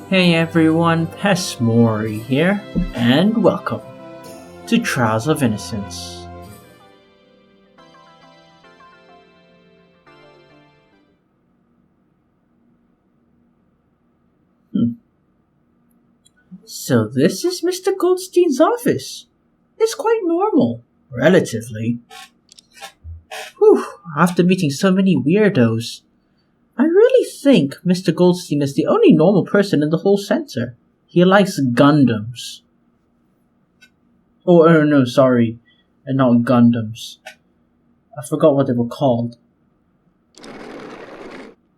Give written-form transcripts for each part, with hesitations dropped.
Hey everyone, Mori here, and welcome to Trials of Innocence. So this is Mr. Goldstein's office. It's quite normal, relatively. Whew, after meeting so many weirdos, I really think Mr. Goldstein is the only normal person in the whole center. He likes Gundams. No, sorry. Not Gundams. I forgot what they were called.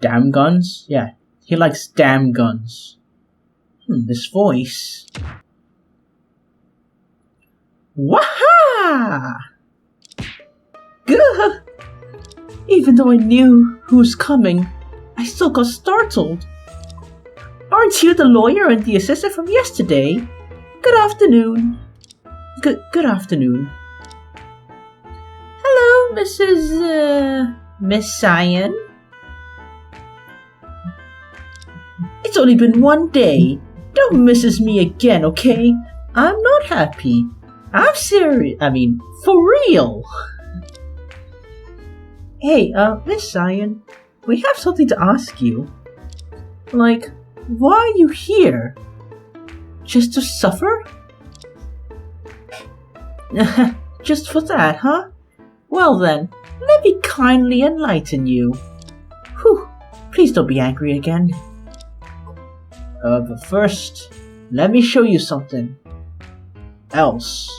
Damn guns? Yeah, he likes damn guns. This voice. Waha! Gah! Even though I knew who was coming, I still got startled. Aren't you the lawyer and the assistant from yesterday? Good afternoon. Good afternoon. Hello, Miss Cyan. It's only been one day. Don't misses me again, okay? I'm not happy. I'm serious. For real. Hey, Miss Cyan. We have something to ask you. Like, why are you here? Just to suffer? Just for that, huh? Well then, let me kindly enlighten you. Whew, please don't be angry again. But first, let me show you something else.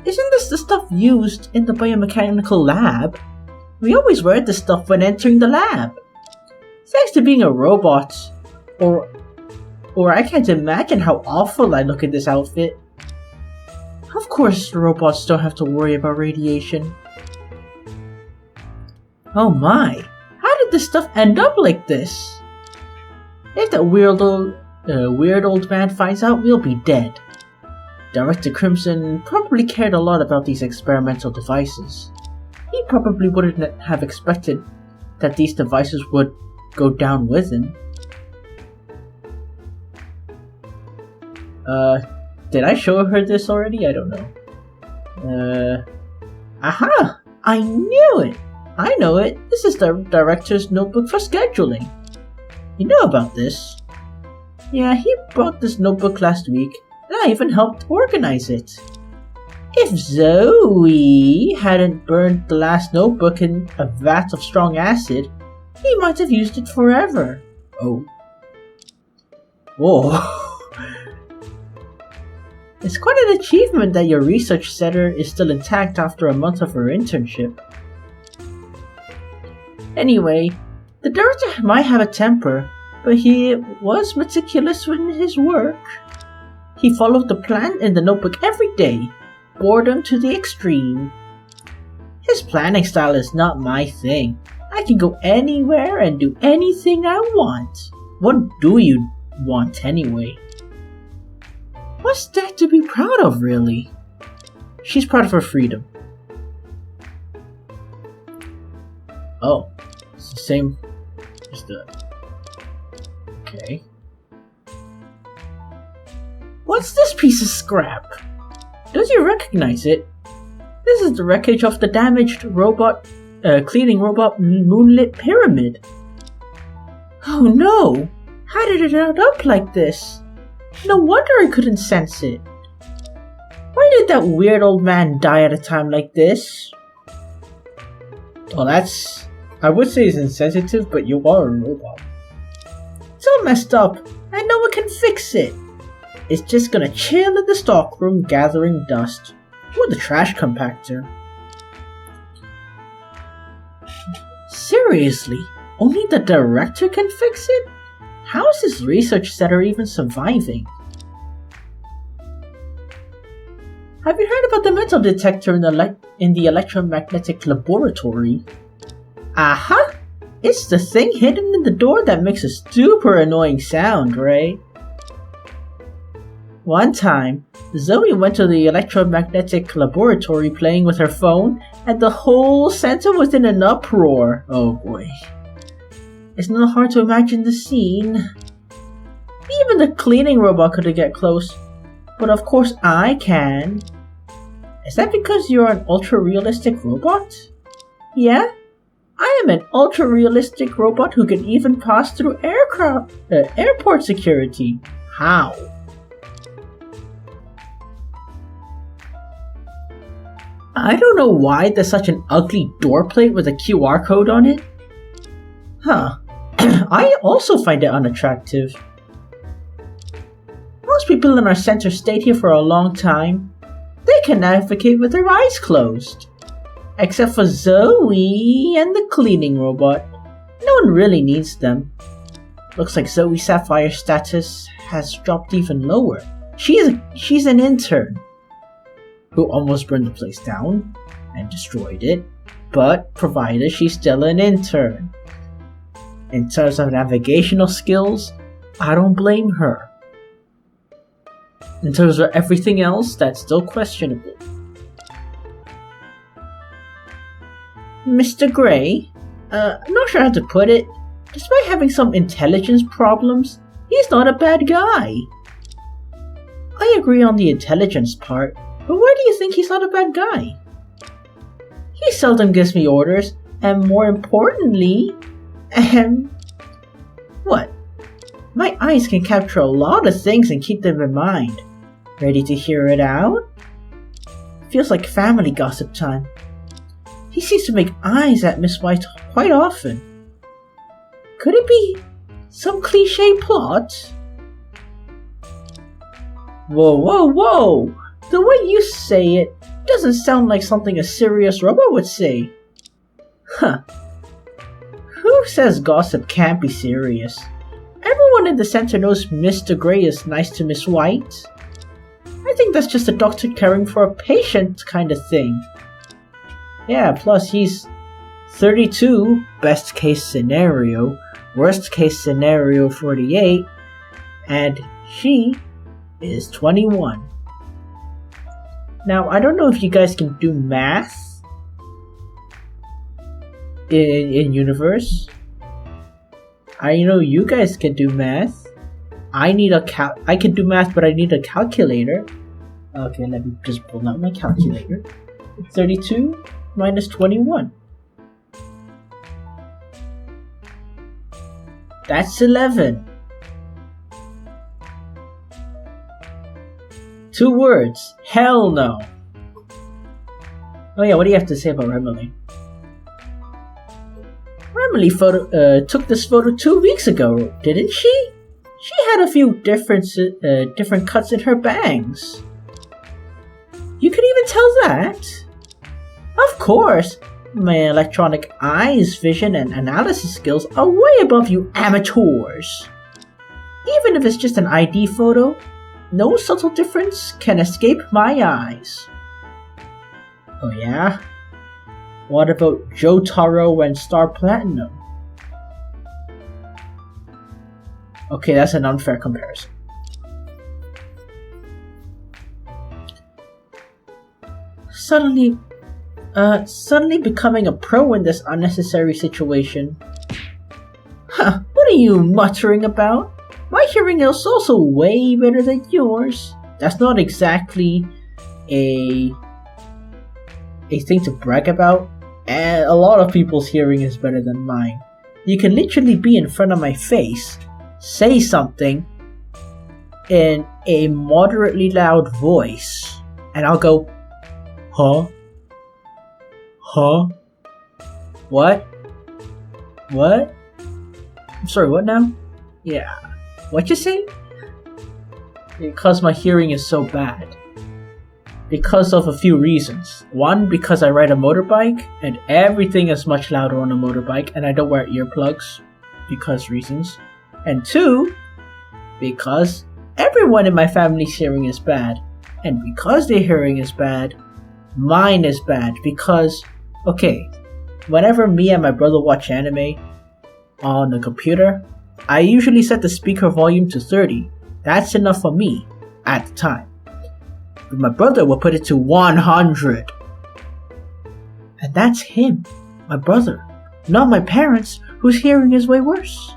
Isn't this the stuff used in the biomechanical lab? We always wear this stuff when entering the lab. Thanks to being a robot, or I can't imagine how awful I look in this outfit. Of course, robots don't have to worry about radiation. Oh my, how did this stuff end up like this? If that weird old man finds out, we'll be dead. Director Crimson probably cared a lot about these experimental devices. He probably wouldn't have expected that these devices would go down with him. Did I show her this already? I don't know. Aha! I knew it! I know it! This is the director's notebook for scheduling. You know about this? Yeah, he brought this notebook last week, and I even helped organize it. If Zoe hadn't burned the last notebook in a vat of strong acid, he might have used it forever. Oh. Whoa. It's quite an achievement that your research center is still intact after a month of her internship. Anyway, the director might have a temper, but he was meticulous in his work. He followed the plan in the notebook every day, boredom to the extreme. His planning style is not my thing. I can go anywhere and do anything I want. What do you want anyway? What's that to be proud of, really? She's proud of her freedom. Oh, it's the same as the... Okay. What's this piece of scrap? Don't you recognize it? This is the wreckage of the damaged cleaning robot Moonlit Pyramid. Oh no! How did it end up like this? No wonder I couldn't sense it. Why did that weird old man die at a time like this? Well, I would say it's insensitive, but you are a robot. It's all messed up, and no one can fix it. It's just gonna chill in the stockroom gathering dust, or the trash compactor. Seriously, only the director can fix it? How is this research center even surviving? Have you heard about the metal detector in the electromagnetic laboratory? Aha! It's the thing hidden in the door that makes a super annoying sound, right? One time, Zoe went to the electromagnetic laboratory playing with her phone, and the whole center was in an uproar. Oh boy. It's not hard to imagine the scene. Even the cleaning robot couldn't get close. But of course I can. Is that because you're an ultra-realistic robot? Yeah? I am an ultra-realistic robot who can even pass through airport security. How? I don't know why there's such an ugly door plate with a QR code on it. Huh. I also find it unattractive. Most people in our center stayed here for a long time. They can navigate with their eyes closed. Except for Zoe and the cleaning robot. No one really needs them. Looks like Zoe Sapphire's status has dropped even lower. She's an intern who almost burned the place down and destroyed it, but provided she's still an intern. In terms of navigational skills, I don't blame her. In terms of everything else, that's still questionable. Mr. Gray, I'm not sure how to put it. Despite having some intelligence problems, he's not a bad guy. I agree on the intelligence part, but why do you think he's not a bad guy? He seldom gives me orders, and more importantly, what? My eyes can capture a lot of things and keep them in mind. Ready to hear it out? Feels like family gossip time. He seems to make eyes at Miss White quite often. Could it be some cliché plot? Whoa! The way you say it doesn't sound like something a serious robot would say. Huh. Who says gossip can't be serious? Everyone in the center knows Mr. Gray is nice to Miss White. I think that's just a doctor caring for a patient kind of thing. Yeah, plus he's 32, best case scenario, worst case scenario 48, and she is 21. Now, I don't know if you guys can do math in Universe. I know you guys can do math. I can do math, but I need a calculator. Okay, let me just pull out my calculator. 32 minus 21. That's 11. 2 words. Hell no. Oh yeah, what do you have to say about Remily? Remily took this photo 2 weeks ago, didn't she? She had a few different cuts in her bangs. You can even tell that? Of course. My electronic eyes, vision, and analysis skills are way above you amateurs. Even if it's just an ID photo, no subtle difference can escape my eyes. Oh yeah? What about Jotaro and Star Platinum? Okay, that's an unfair comparison. Suddenly becoming a pro in this unnecessary situation. Huh, what are you muttering about? My hearing is also way better than yours. That's not exactly a thing to brag about, and a lot of people's hearing is better than mine. You can literally be in front of my face, say something in a moderately loud voice, and I'll go, huh? Huh? What? I'm sorry, what now? Yeah. What you say? Because my hearing is so bad. Because of a few reasons. One, because I ride a motorbike, and everything is much louder on a motorbike, and I don't wear earplugs. Because reasons. And 2, because everyone in my family's hearing is bad. And because their hearing is bad, mine is bad. Because, okay, whenever me and my brother watch anime on the computer, I usually set the speaker volume to 30. That's enough for me at the time. But my brother will put it to 100. And that's him, my brother. Not my parents, whose hearing is way worse.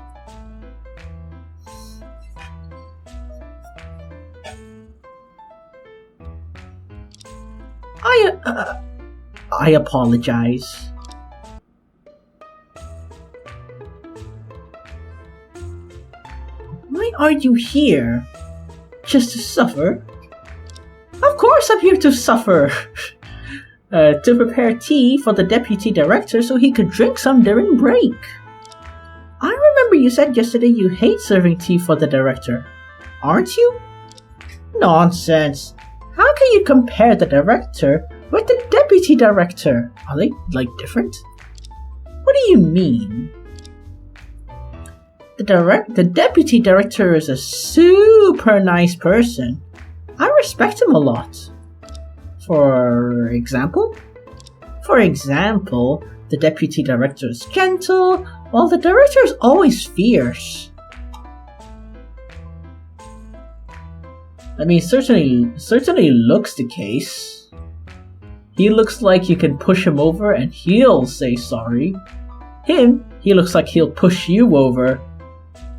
I apologize. Why are you here? Just to suffer? Of course I'm here to suffer! To prepare tea for the deputy director so he could drink some during break. I remember you said yesterday you hate serving tea for the director. Aren't you? Nonsense! How can you compare the director with the deputy director? Are they, different? What do you mean? The deputy director is a super nice person. I respect him a lot. For example? For example, the deputy director is gentle, while the director is always fierce. I mean, certainly looks the case. He looks like you can push him over and he'll say sorry. He looks like he'll push you over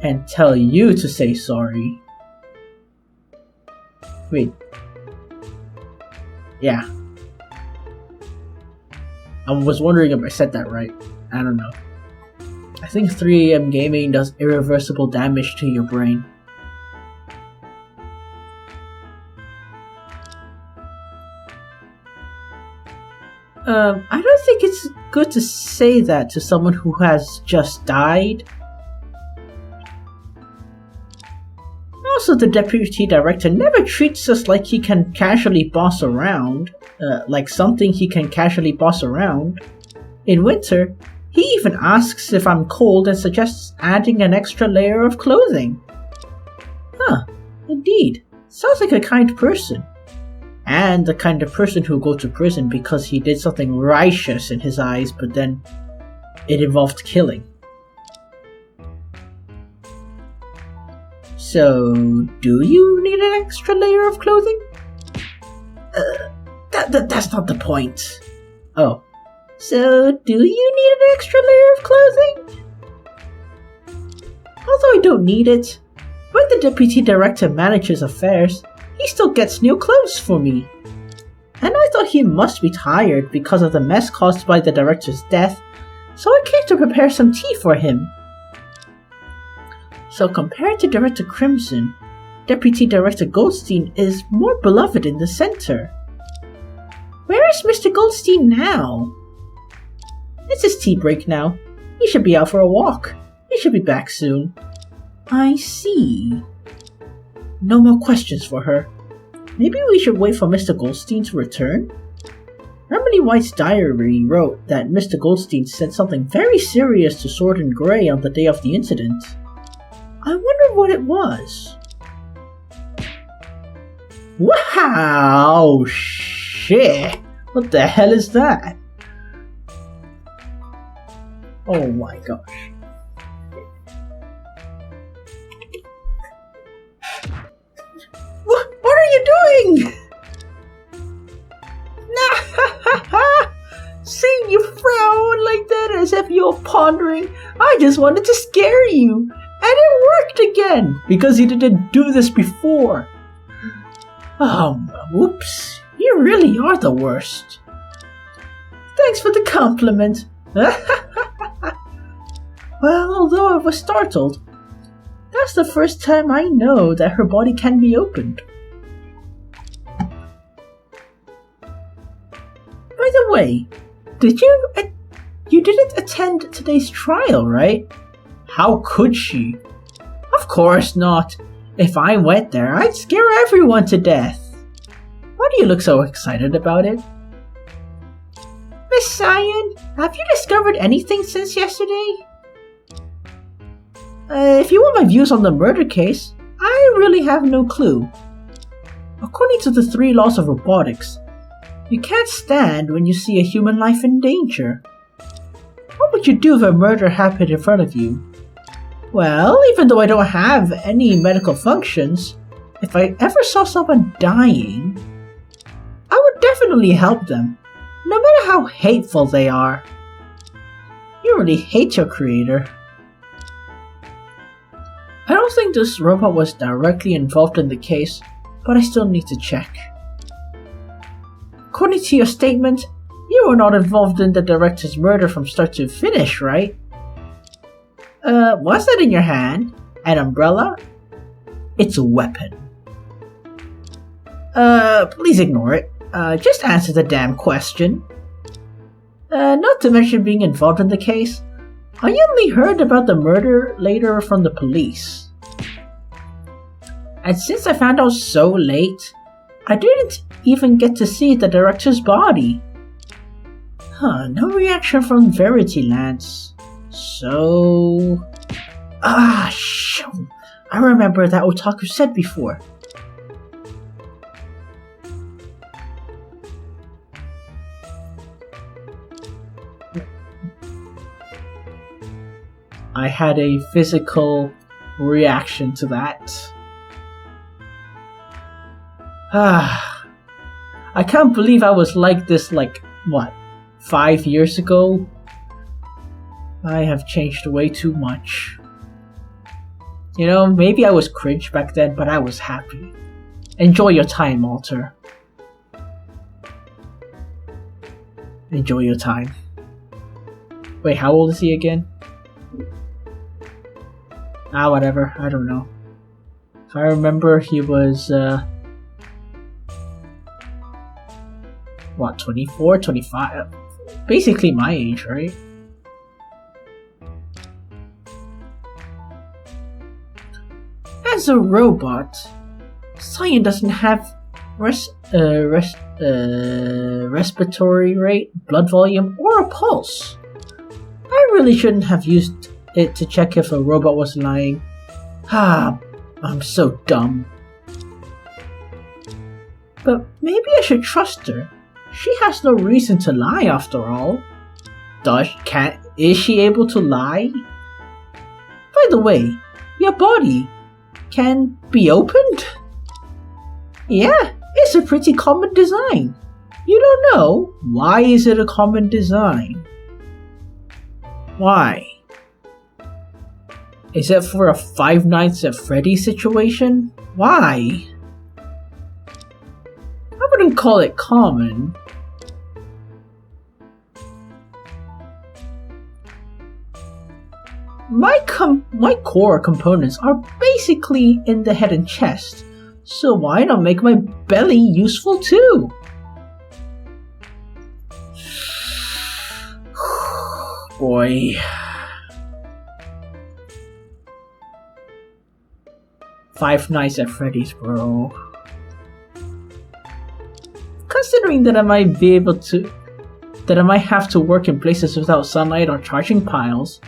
and tell you to say sorry. Wait. Yeah. I was wondering if I said that right. I don't know. I think 3 AM gaming does irreversible damage to your brain. I don't think it's good to say that to someone who has just died. Also, the deputy director never treats us like he can casually boss around, like something he can casually boss around. In winter, he even asks if I'm cold and suggests adding an extra layer of clothing. Huh, indeed. Sounds like a kind person. And the kind of person who'll go to prison because he did something righteous in his eyes, but then it involved killing. So, do you need an extra layer of clothing? That's not the point. Oh. So, do you need an extra layer of clothing? Although I don't need it, when the deputy director manages affairs, he still gets new clothes for me. And I thought he must be tired because of the mess caused by the director's death, so I came to prepare some tea for him. So compared to Director Crimson, Deputy Director Goldstein is more beloved in the center. Where is Mr. Goldstein now? It's his tea break now. He should be out for a walk. He should be back soon. I see. No more questions for her. Maybe we should wait for Mr. Goldstein to return? Emily White's diary wrote that Mr. Goldstein said something very serious to Sword and Grey on the day of the incident. I wonder what it was. Wow! Shit! What the hell is that? Oh my gosh. What are you doing? Seeing you frown like that as if you're pondering, I just wanted to scare you. And it worked again, because you didn't do this before. Whoops. You really are the worst. Thanks for the compliment. Well, although I was startled, that's the first time I know that her body can be opened. By the way, you didn't attend today's trial, right? How could she? Of course not. If I went there, I'd scare everyone to death. Why do you look so excited about it? Miss Cyan, have you discovered anything since yesterday? If you want my views on the murder case, I really have no clue. According to the 3 laws of robotics, you can't stand when you see a human life in danger. What would you do if a murder happened in front of you? Well, even though I don't have any medical functions, if I ever saw someone dying, I would definitely help them, no matter how hateful they are. You You really hate your creator. I don't think this robot was directly involved in the case, but I still need to check. According to your statement, you were not involved in the director's murder from start to finish, right? What's that in your hand? An umbrella? It's a weapon. Please ignore it. Just answer the damn question. Not to mention being involved in the case, I only heard about the murder later from the police. And since I found out so late, I didn't even get to see the director's body. No reaction from Verity Lance. So... shoot. I remember that Otaku said before. I had a physical reaction to that. I can't believe I was like this, 5 years ago? I have changed way too much. You know, maybe I was cringe back then, but I was happy. Enjoy your time, Alter. Enjoy your time. Wait, how old is he again? Whatever, I don't know. If I remember, he was, 24, 25? Basically my age, right? As a robot, Cyan doesn't have respiratory rate, blood volume, or a pulse. I really shouldn't have used it to check if a robot was lying. I'm so dumb. But maybe I should trust her. She has no reason to lie after all. Is she able to lie? By the way, your body can be opened? Yeah, it's a pretty common design. You don't know? Why is it a common design? Why? Is it for a Five Nights at Freddy's situation? Why? I wouldn't call it common. My core components are basically in the head and chest, so why not make my belly useful too? Boy. Five Nights at Freddy's, bro. Considering that I might have to work in places without sunlight or charging piles,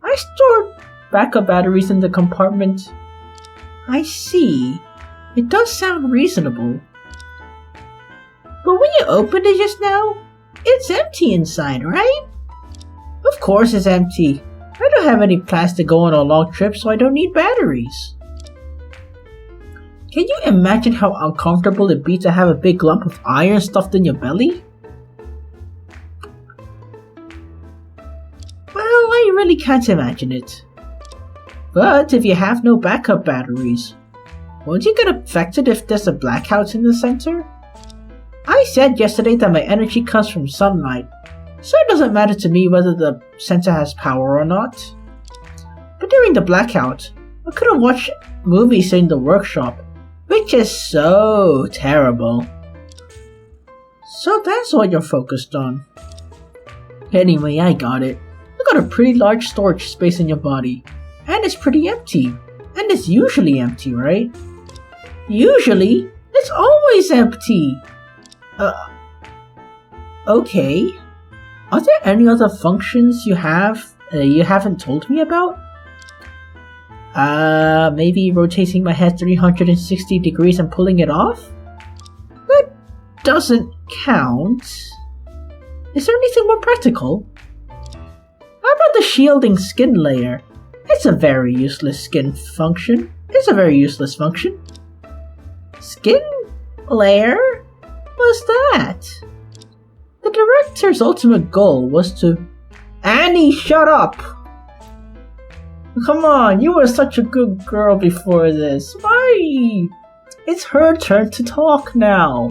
I stored backup batteries in the compartment. I see. It does sound reasonable. But when you opened it just now, it's empty inside, right? Of course it's empty. I don't have any plans to go on a long trip, so I don't need batteries. Can you imagine how uncomfortable it'd be to have a big lump of iron stuffed in your belly? Well, I really can't imagine it. But if you have no backup batteries, won't you get affected if there's a blackout in the center? I said yesterday that my energy comes from sunlight, so it doesn't matter to me whether the center has power or not. But during the blackout, I couldn't watch movies in the workshop, which is so terrible. So that's what you're focused on. Anyway, I got it. You got a pretty large storage space in your body, and it's pretty empty. And it's usually empty, right? Usually? It's always empty! Okay. Are there any other functions you haven't told me about? Maybe rotating my head 360 degrees and pulling it off? That doesn't count. Is there anything more practical? How about the shielding skin layer? It's a very useless function. Skin layer? What's that? The director's ultimate goal was to Annie, shut up! Come on, you were such a good girl before this. Why? It's her turn to talk now.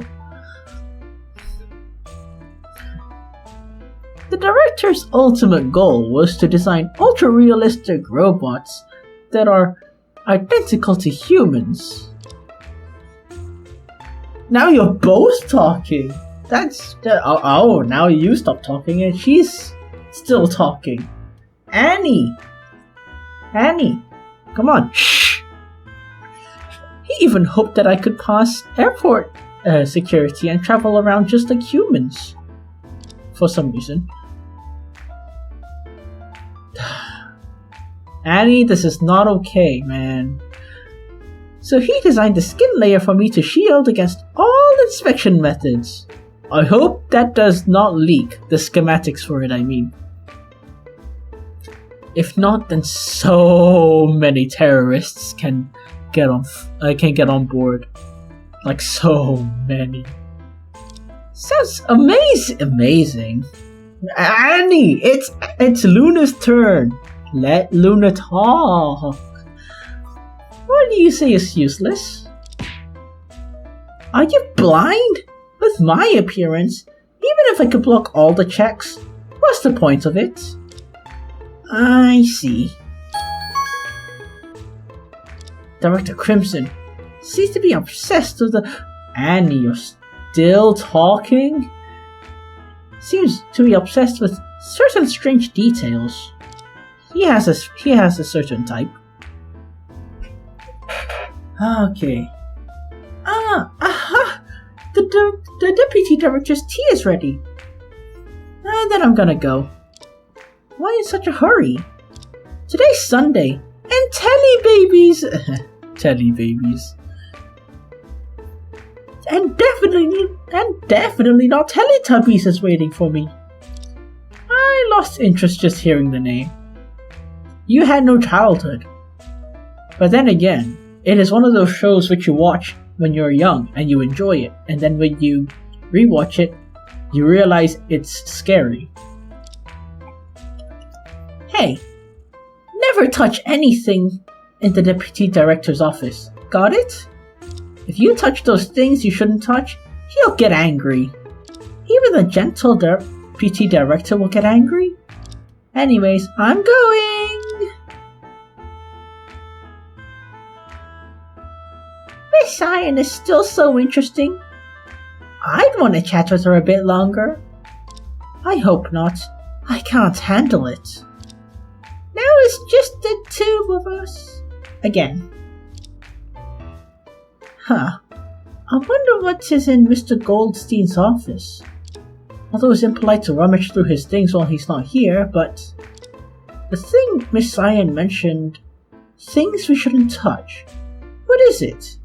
The director's ultimate goal was to design ultra-realistic robots that are identical to humans. Now you're both talking. Now you stop talking and she's still talking. Annie, come on, shh. He even hoped that I could pass airport security and travel around just like humans. For some reason. Annie, this is not okay, man. So he designed a skin layer for me to shield against all inspection methods. I hope that does not leak, the schematics for it, I mean. If not, then so many terrorists can get on board. Like so many. Sounds amazing. Annie, it's Luna's turn. Let Luna talk. What do you say is useless? Are you blind? With my appearance, even if I could block all the checks, what's the point of it? I see. Director Crimson seems to be obsessed with the... Annie, you're still talking? Seems to be obsessed with certain strange details. He has a certain type. Okay. Aha! The deputy director's tea is ready. And then I'm gonna go. Why in such a hurry? Today's Sunday, and Telebabies! Telebabies. And definitely not Teletubbies is waiting for me. I lost interest just hearing the name. You had no childhood. But then again, it is one of those shows which you watch when you're young and you enjoy it, and then when you rewatch it, you realize it's scary. Hey, never touch anything in the deputy director's office. Got it? If you touch those things you shouldn't touch, he'll get angry. Even the gentle deputy director will get angry. Anyways, I'm going! Miss Cyan is still so interesting. I'd want to chat with her a bit longer. I hope not. I can't handle it. Now it's just the two of us. Again. Huh. I wonder what is in Mr. Goldstein's office. Although it's impolite to rummage through his things while he's not here, but... The thing Miss Cyan mentioned... Things we shouldn't touch. What is it?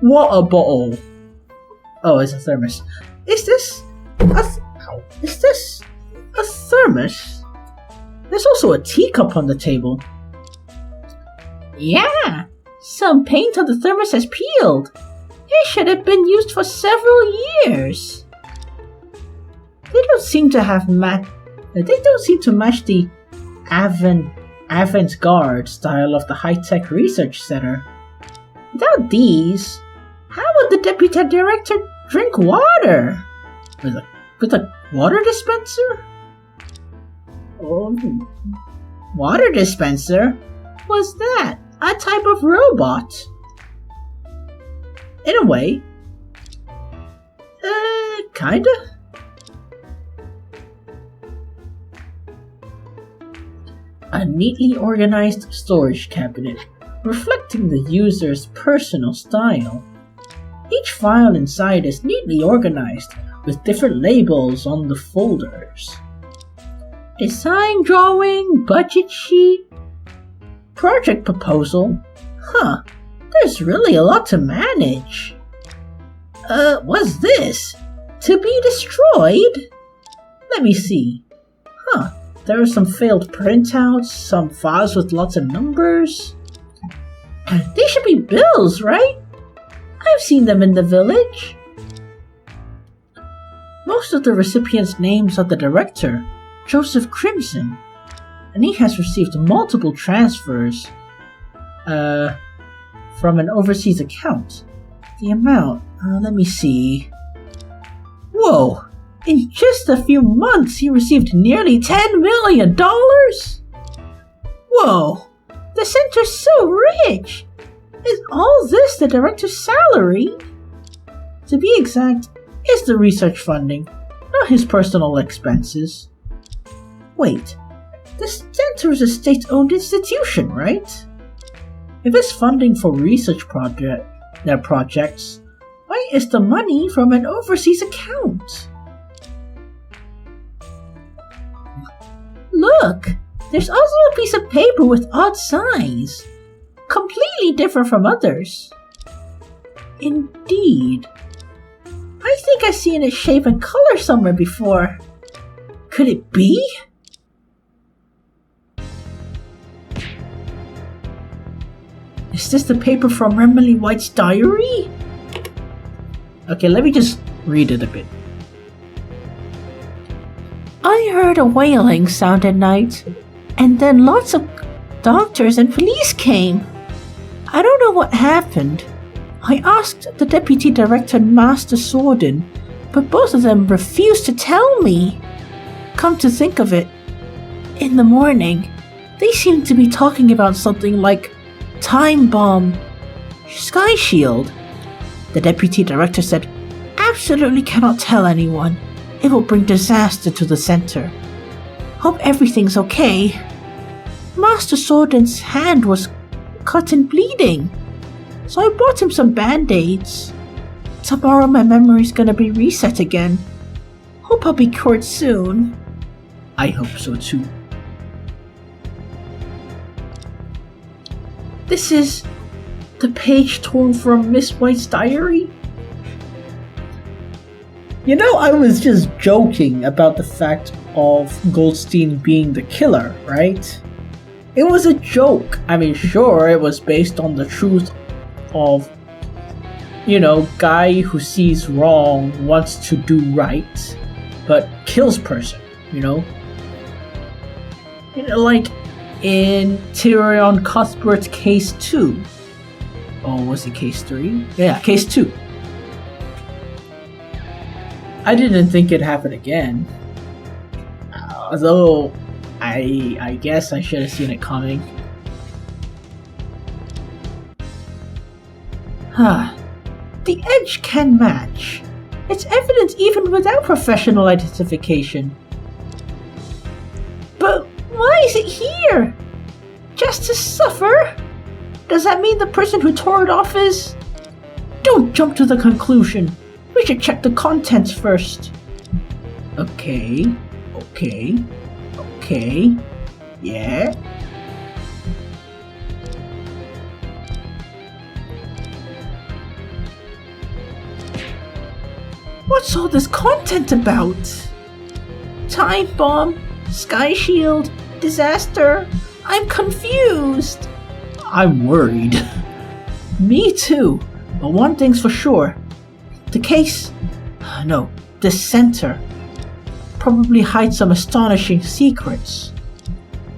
Water bottle. Oh, it's a thermos. Is this a thermos? There's also a teacup on the table. Yeah, some paint on the thermos has peeled. It should have been used for several years. They don't seem to match the avant-garde style of the high-tech research center. Without these, how would the deputy director drink water? With a water dispenser? Oh, water dispenser? What's that? A type of robot? In a way. Kinda? A neatly organized storage cabinet, reflecting the user's personal style. Each file inside is neatly organized, with different labels on the folders. Design drawing, budget sheet, project proposal. Huh, there's really a lot to manage. What's this? To be destroyed? Let me see. Huh, there are some failed printouts, some files with lots of numbers. They should be bills, right? I've seen them in the village. Most of the recipients' names are the director, Joseph Crimson, and he has received multiple transfers from an overseas account. The amount, let me see. Whoa! In just a few months, he received nearly $10 million? Whoa! The center's so rich! Is all this the director's salary? To be exact, it's the research funding, not his personal expenses. Wait, the center is a state-owned institution, right? If it's funding for research projects, why is the money from an overseas account? Look! There's also a piece of paper with odd signs. Completely different from others. Indeed. I think I've seen its shape and color somewhere before. Could it be? Is this the paper from Emily White's diary? Okay, let me just read it a bit. I heard a wailing sound at night, and then lots of doctors and police came. I don't know what happened. I asked the deputy director and Master Sordin, but both of them refused to tell me. Come to think of it, in the morning, they seemed to be talking about something like time bomb, sky shield. The deputy director said, absolutely cannot tell anyone. It will bring disaster to the center. Hope everything's okay. Master Sordin's hand was cut and bleeding, so I bought him some band-aids. Tomorrow my memory's gonna be reset again. Hope I'll be cured soon. I hope so too. This is the page torn from Miss White's diary? You know, I was just joking about the fact of Goldstein being the killer, right? It was a joke. I mean, sure, it was based on the truth of, guy who sees wrong wants to do right, but kills person, like in Tyrion Cuthbert's case 2. Oh, was it case 3? Yeah, case 2. I didn't think it'd happen again. Although, I guess I should have seen it coming. The edge can match. It's evident even without professional identification. But why is it here? Just to suffer? Does that mean the person who tore it off is... Don't jump to the conclusion. We should check the contents first. Okay. Yeah. What's all this content about? Time bomb, sky shield, disaster. I'm confused. I'm worried. Me too. But one thing's for sure. The center probably hides some astonishing secrets.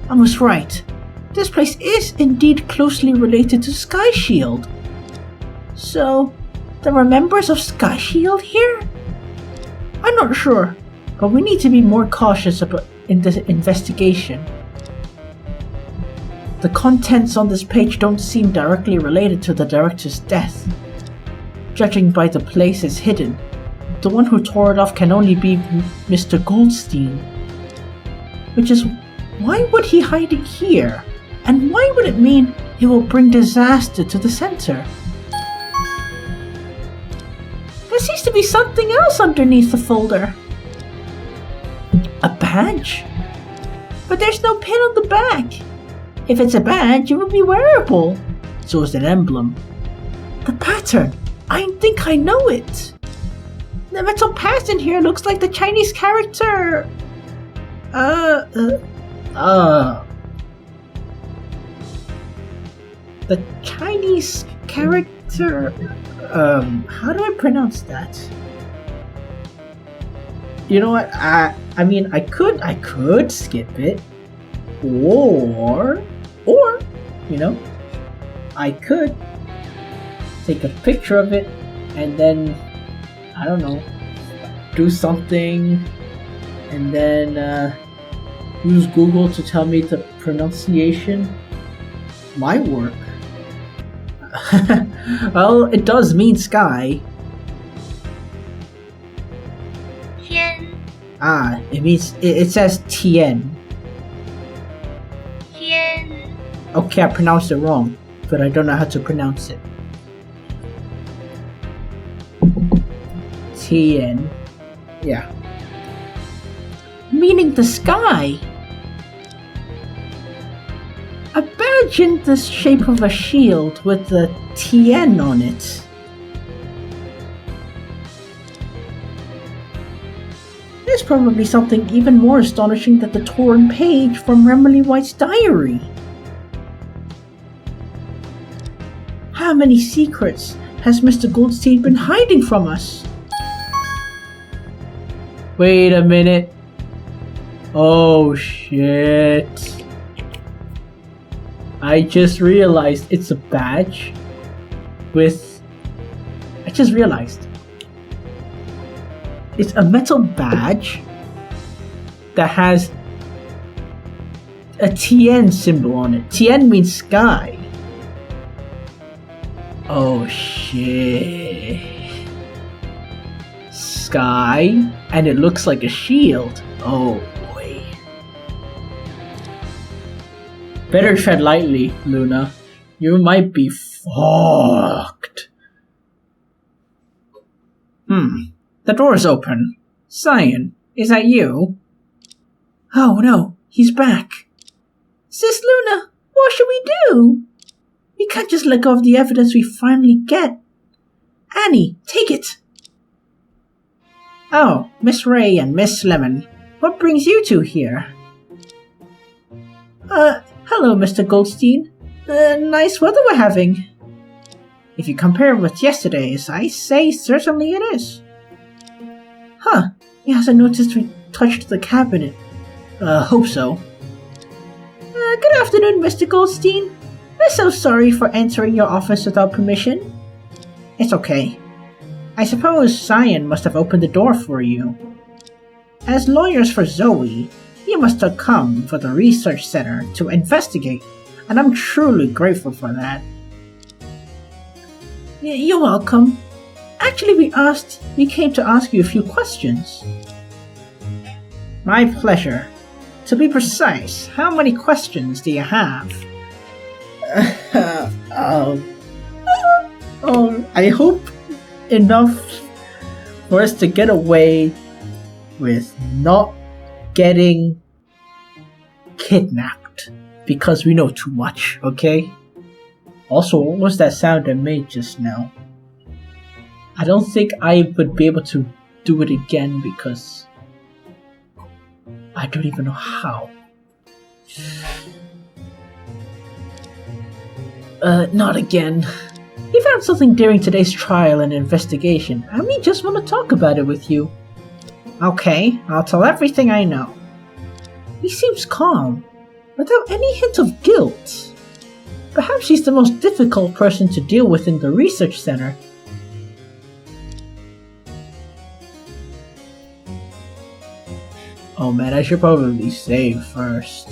I was right. This place is indeed closely related to Sky Shield. So, there are members of Sky Shield here? I'm not sure, but we need to be more cautious in this investigation. The contents on this page don't seem directly related to the director's death. Judging by the place it's hidden, the one who tore it off can only be Mr. Goldstein. Which is, why would he hide it here? And why would it mean it will bring disaster to the center? There seems to be something else underneath the folder. A badge? But there's no pin on the back. If it's a badge, it would be wearable. So is an emblem. The pattern. I think I know it. The metal pattern here looks like the Chinese character. The Chinese character. How do I pronounce that? You know what? I mean, I could skip it, or, you know, I could take a picture of it and then, I don't know, do something, and then use Google to tell me the pronunciation. Might work. Well, it does mean sky. 天 It means it says Tien. 天 Okay, I pronounced it wrong, but I don't know how to pronounce it. Tien. Yeah. Meaning the sky. A badge in the shape of a shield with the Tien on it. There's probably something even more astonishing than the torn page from Emily White's diary. How many secrets has Mr. Goldstein been hiding from us? Wait a minute. Oh shit. I just realized it's a badge with... I just realized. It's a metal badge that has a Tien symbol on it. Tien means sky. Oh shit. Sky, and it looks like a shield. Oh boy. Better tread lightly, Luna. You might be fucked. The door's open. Cyan, is that you? Oh no, he's back. Sis Luna, what should we do? We can't just let go of the evidence we finally get. Annie, take it. Oh, Miss Ray and Miss Lemon, what brings you two here? Hello, Mr. Goldstein. Nice weather we're having. If you compare it with yesterday's, I say certainly it is. Huh, he hasn't noticed we touched the cabinet. Hope so. Good afternoon, Mr. Goldstein. I'm so sorry for entering your office without permission. It's okay. I suppose Cyan must have opened the door for you. As lawyers for Zoe, you must have come for the research center to investigate, and I'm truly grateful for that. You're welcome. Actually, we came to ask you a few questions. My pleasure. To be precise, how many questions do you have? I hope enough for us to get away with not getting kidnapped, because we know too much, okay? Also, what was that sound I made just now? I don't think I would be able to do it again because I don't even know how. Not again. We found something during today's trial and investigation, and we just want to talk about it with you. Okay, I'll tell everything I know. He seems calm, without any hint of guilt. Perhaps he's the most difficult person to deal with in the research center. Oh man, I should probably save first.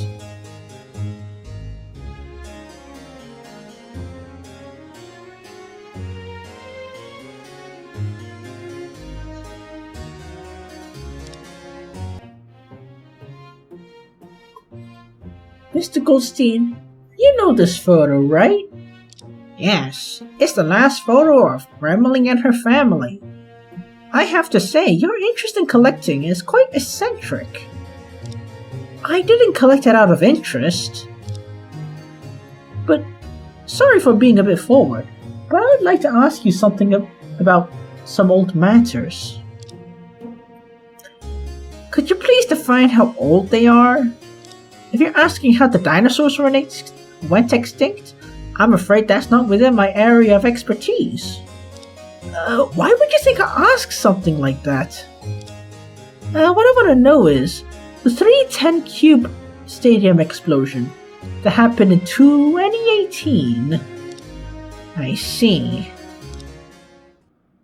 Mr. Goldstein, you know this photo, right? Yes, it's the last photo of Gremlin and her family. I have to say, your interest in collecting is quite eccentric. I didn't collect it out of interest. But, sorry for being a bit forward, but I would like to ask you something about some old matters. Could you please define how old they are? If you're asking how the dinosaurs went extinct, I'm afraid that's not within my area of expertise. Why would you think I asked something like that? What I want to know is, the 310 Cube Stadium explosion that happened in 2018. I see.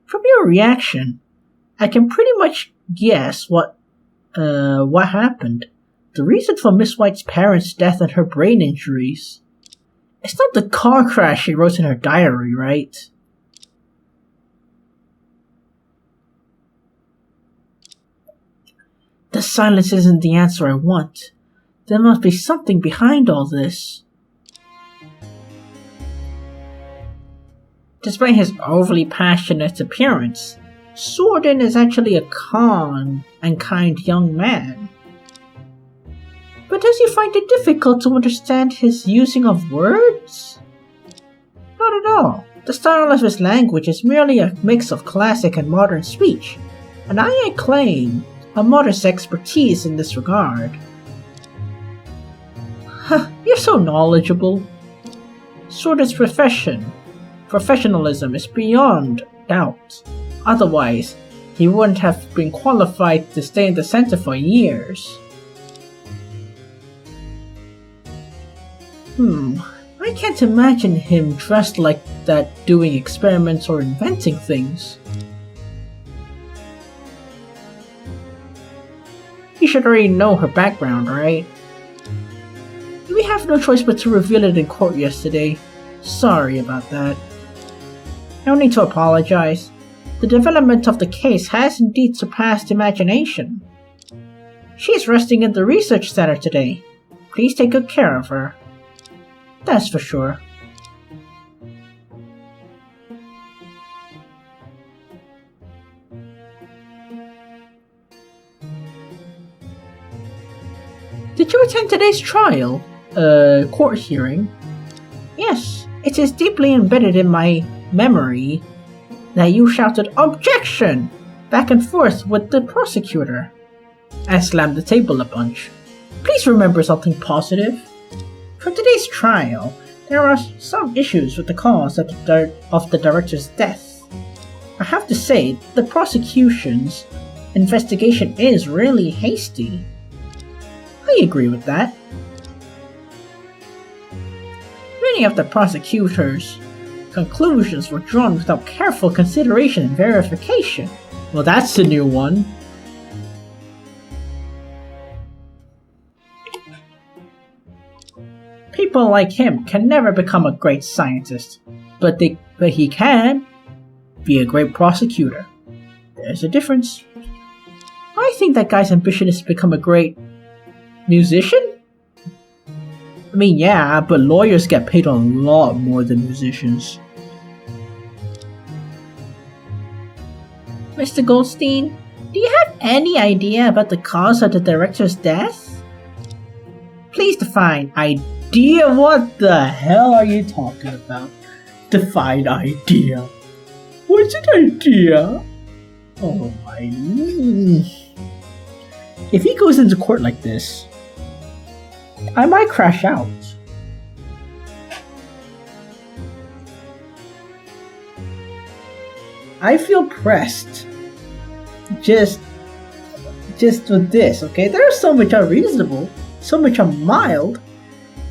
From your reaction, I can pretty much guess what happened. The reason for Miss White's parents' death and her brain injuries. It's not the car crash she wrote in her diary, right? The silence isn't the answer I want. There must be something behind all this. Despite his overly passionate appearance, Sorden is actually a calm and kind young man. But does he find it difficult to understand his using of words? Not at all. The style of his language is merely a mix of classic and modern speech, and I claim a modest expertise in this regard. You're so knowledgeable. Sorden's professionalism is beyond doubt. Otherwise, he wouldn't have been qualified to stay in the center for years. I can't imagine him dressed like that doing experiments or inventing things. You should already know her background, right? We have no choice but to reveal it in court yesterday. Sorry about that. No need to apologize. The development of the case has indeed surpassed imagination. She is resting in the research center today. Please take good care of her. That's for sure. Did you attend today's trial? Court hearing? Yes, it is deeply embedded in my memory that you shouted "Objection!" back and forth with the prosecutor. I slammed the table a bunch. Please remember something positive. For today's trial, there are some issues with the cause of the director's death. I have to say, the prosecution's investigation is really hasty. I agree with that. Many of the prosecutor's conclusions were drawn without careful consideration and verification. Well, that's a new one. People like him can never become a great scientist, but he can be a great prosecutor. There's a difference. I think that guy's ambition is to become a great musician? I mean, yeah, but lawyers get paid a lot more than musicians. Mr. Goldstein, do you have any idea about the cause of the director's death? Please define idea. What the hell are you talking about? Define idea. What's an idea? Oh my. If he goes into court like this, I might crash out. I feel pressed. Just with this, okay? There's so much unreasonable, so much mild,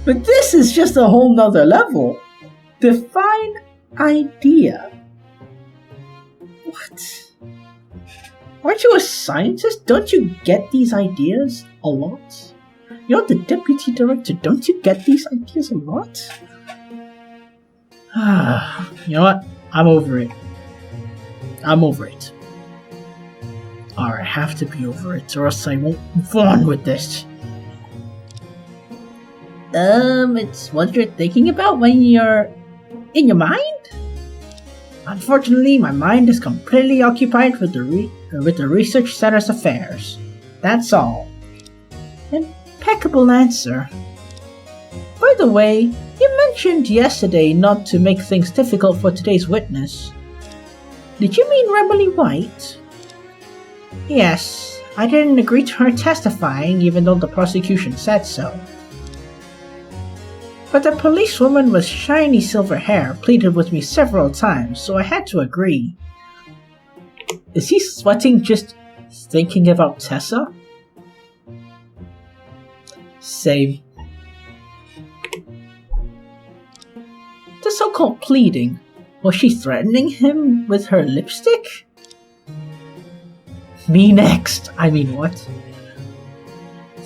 but this is just a whole nother level. Define idea. What? Aren't you a scientist? Don't you get these ideas a lot? You're the deputy director. Don't you get these ideas a lot? You know what? I'm over it. Or I have to be over it, or else I won't move on with this. It's what you're thinking about when you're in your mind? Unfortunately, my mind is completely occupied with the research center's affairs. That's all. Impeccable answer. By the way, you mentioned yesterday not to make things difficult for today's witness. Did you mean Emily White? Yes, I didn't agree to her testifying even though the prosecution said so. But the policewoman with shiny silver hair pleaded with me several times, so I had to agree. Is he sweating just thinking about Tessa? Same. The so-called pleading. Was she threatening him with her lipstick? Me next! I mean, what?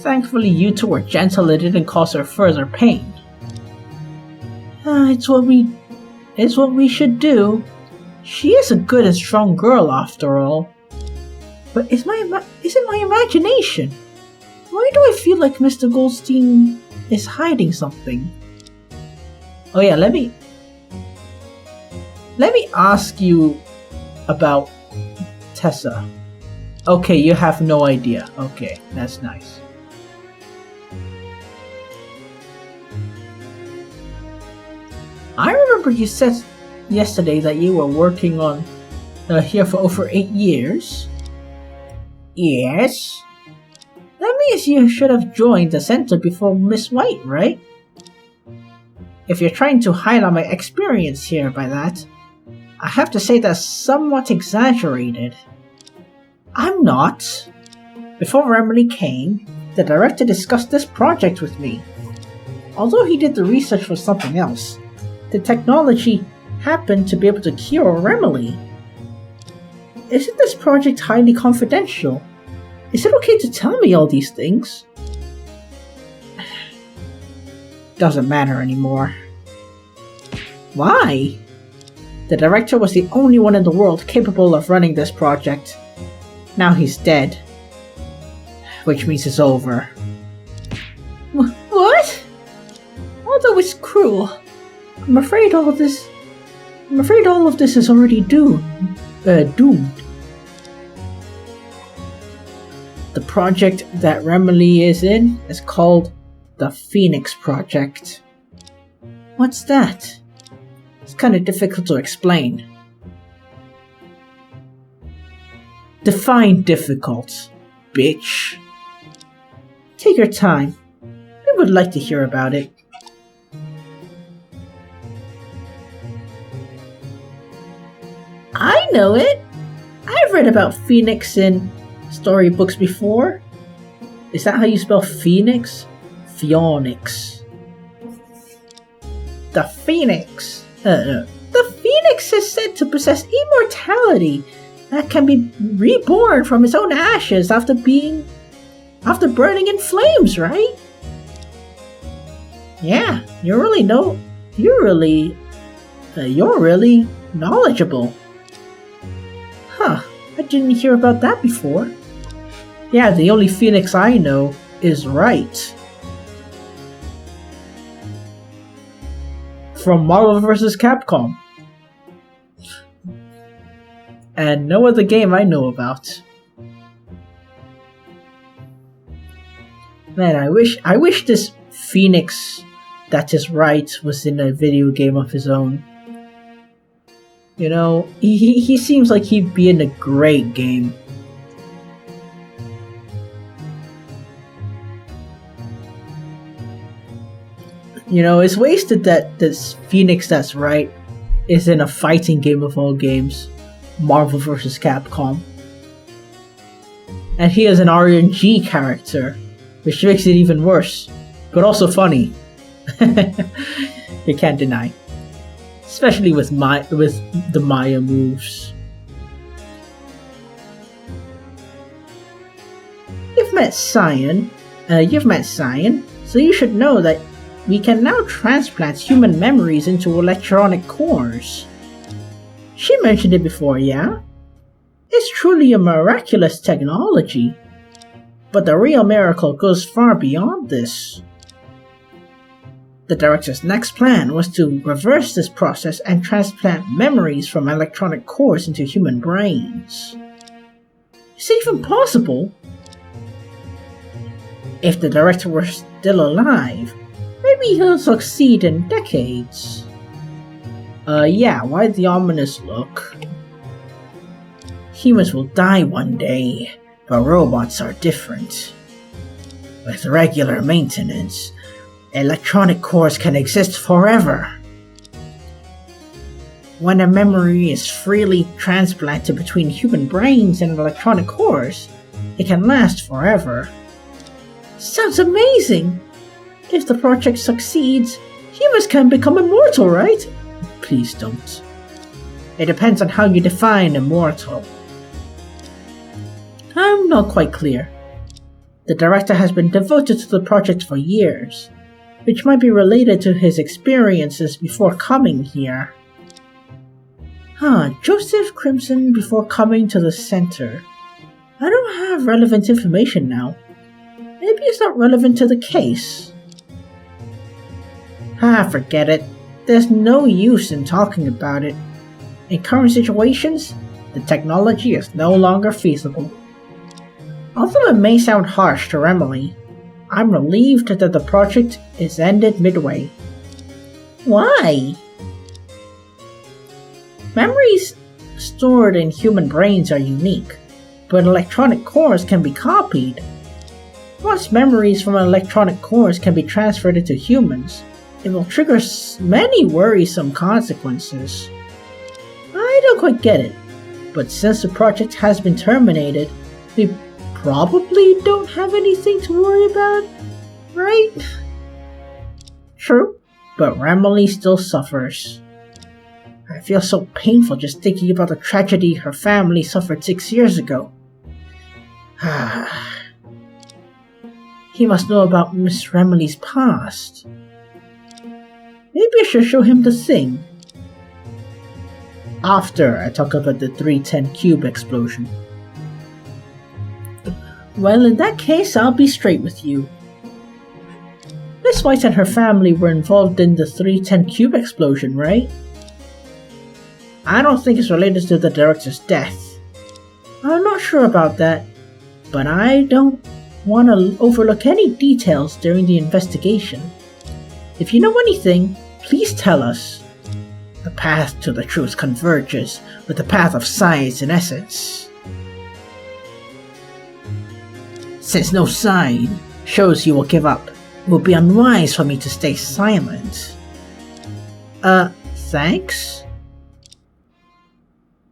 Thankfully you two were gentle and didn't cause her further pain. It's what we should do. She is a good and strong girl after all. But is it my imagination? Why do I feel like Mr. Goldstein is hiding something? Oh yeah, let me ask you about Tessa. Okay, you have no idea. Okay, that's nice. I remember you said yesterday that you were working on here for over 8 years. Yes. That means you should have joined the center before Miss White, right? If you're trying to highlight my experience here by that, I have to say that's somewhat exaggerated. I'm not. Before Emily came, the director discussed this project with me. Although he did the research for something else, the technology happened to be able to cure Remily. Isn't this project highly confidential? Is it okay to tell me all these things? Doesn't matter anymore. Why? The director was the only one in the world capable of running this project. Now he's dead. Which means it's over. What? Although it's cruel, I'm afraid all of this is already doomed. The project that Remily is in is called the Phoenix Project. What's that? It's kind of difficult to explain. Define difficult, bitch. Take your time. I would like to hear about it. I know it! I've read about Phoenix in storybooks before. Is that how you spell Phoenix? Phoenix. The Phoenix. The Phoenix is said to possess immortality that can be reborn from its own ashes after burning in flames, right? Yeah, you're really knowledgeable. Huh, I didn't hear about that before. Yeah, the only Phoenix I know is Right. From Marvel vs. Capcom. And no other game I know about. Man, I wish this Phoenix that is Right was in a video game of his own. You know, he seems like he'd be in a great game. You know, it's wasted that this Phoenix that's Right is in a fighting game of all games, Marvel vs. Capcom. And he is an RNG character, which makes it even worse, but also funny. You can't deny. Especially with the Maya moves. You've met Cyan, so you should know that we can now transplant human memories into electronic cores. She mentioned it before, yeah? It's truly a miraculous technology. But the real miracle goes far beyond this. The director's next plan was to reverse this process and transplant memories from electronic cores into human brains. Is it even possible? If the director were still alive, maybe he'll succeed in decades. Yeah, why the ominous look? Humans will die one day, but robots are different. With regular maintenance, electronic cores can exist forever. When a memory is freely transplanted between human brains and electronic cores, it can last forever. Sounds amazing! If the project succeeds, humans can become immortal, right? Please don't. It depends on how you define immortal. I'm not quite clear. The director has been devoted to the project for years, which might be related to his experiences before coming here. Joseph Crimson before coming to the center. I don't have relevant information now. Maybe it's not relevant to the case. Forget it. There's no use in talking about it. In current situations, the technology is no longer feasible. Although it may sound harsh to Emily, I'm relieved that the project is ended midway. Why? Memories stored in human brains are unique, but electronic cores can be copied. Once memories from electronic cores can be transferred into humans, it will trigger many worrisome consequences. I don't quite get it, but since the project has been terminated, we probably don't have anything to worry about, right? True, but Emily still suffers. I feel so painful just thinking about the tragedy her family suffered 6 years ago. He must know about Miss Remley's past. Maybe I should show him the thing. After I talk about the 310 cube explosion. Well, in that case, I'll be straight with you. Miss White and her family were involved in the 310 cube explosion, right? I don't think it's related to the director's death. I'm not sure about that, but I don't want to overlook any details during the investigation. If you know anything, please tell us. The path to the truth converges with the path of science and essence. Since no sign shows you will give up, it will be unwise for me to stay silent. Thanks?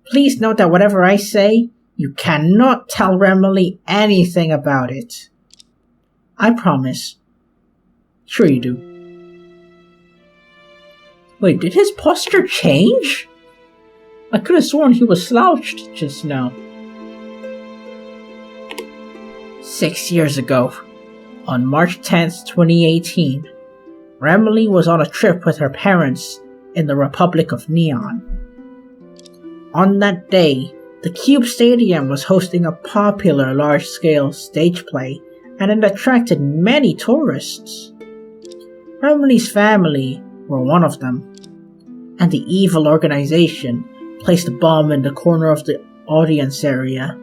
Please note that whatever I say, you cannot tell Remley anything about it. I promise. Sure you do. Wait, did his posture change? I could have sworn he was slouched just now. 6 years ago, on March 10th, 2018, Remley was on a trip with her parents in the Republic of Neon. On that day, the Cube Stadium was hosting a popular large-scale stage play, and it attracted many tourists. Remley's family were one of them, and the evil organization placed a bomb in the corner of the audience area,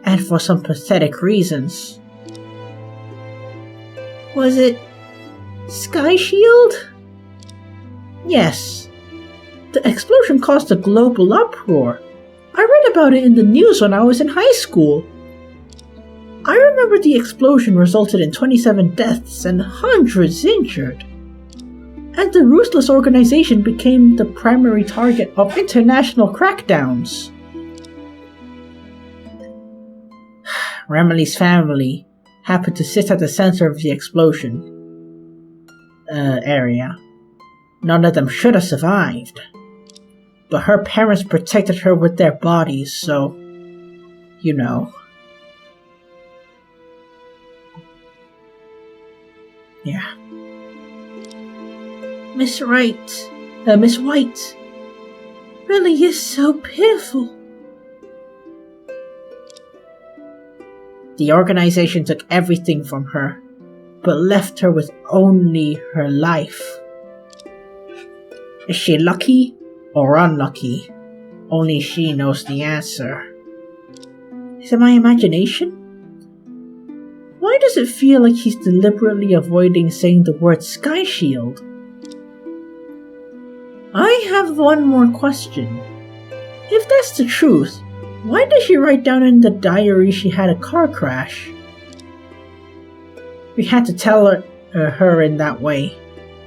and for some pathetic reasons. Was it Sky Shield? Yes. The explosion caused a global uproar. I read about it in the news when I was in high school. I remember the explosion resulted in 27 deaths and hundreds injured. And the ruthless organization became the primary target of international crackdowns. Remley's family happened to sit at the center of the explosion area. None of them should have survived. But her parents protected her with their bodies, so, you know. Yeah. Miss White really is so pitiful. The organization took everything from her, but left her with only her life. Is she lucky or unlucky? Only she knows the answer. Is it my imagination? Why does it feel like he's deliberately avoiding saying the word Sky Shield? I have one more question. If that's the truth, why did she write down in the diary she had a car crash? We had to tell her in that way.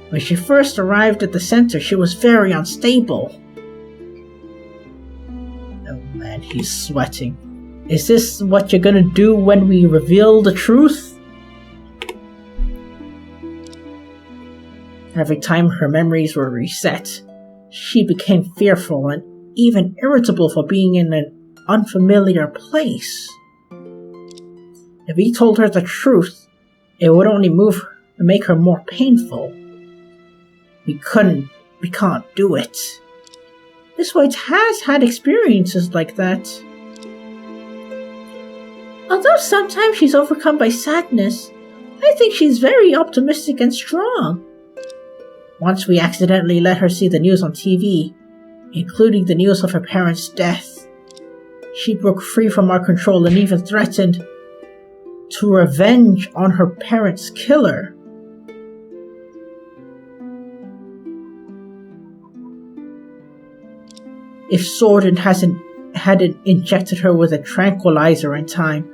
When she first arrived at the center, she was very unstable. Oh man, he's sweating. Is this what you're gonna do when we reveal the truth? Every time her memories were reset, she became fearful and even irritable for being in an unfamiliar place. If we told her the truth, it would only make her more painful. We can't do it. Miss White has had experiences like that. Although sometimes she's overcome by sadness, I think she's very optimistic and strong. Once we accidentally let her see the news on TV, including the news of her parents' death. She broke free from our control and even threatened to revenge on her parents' killer. If Sorden hadn't injected her with a tranquilizer in time,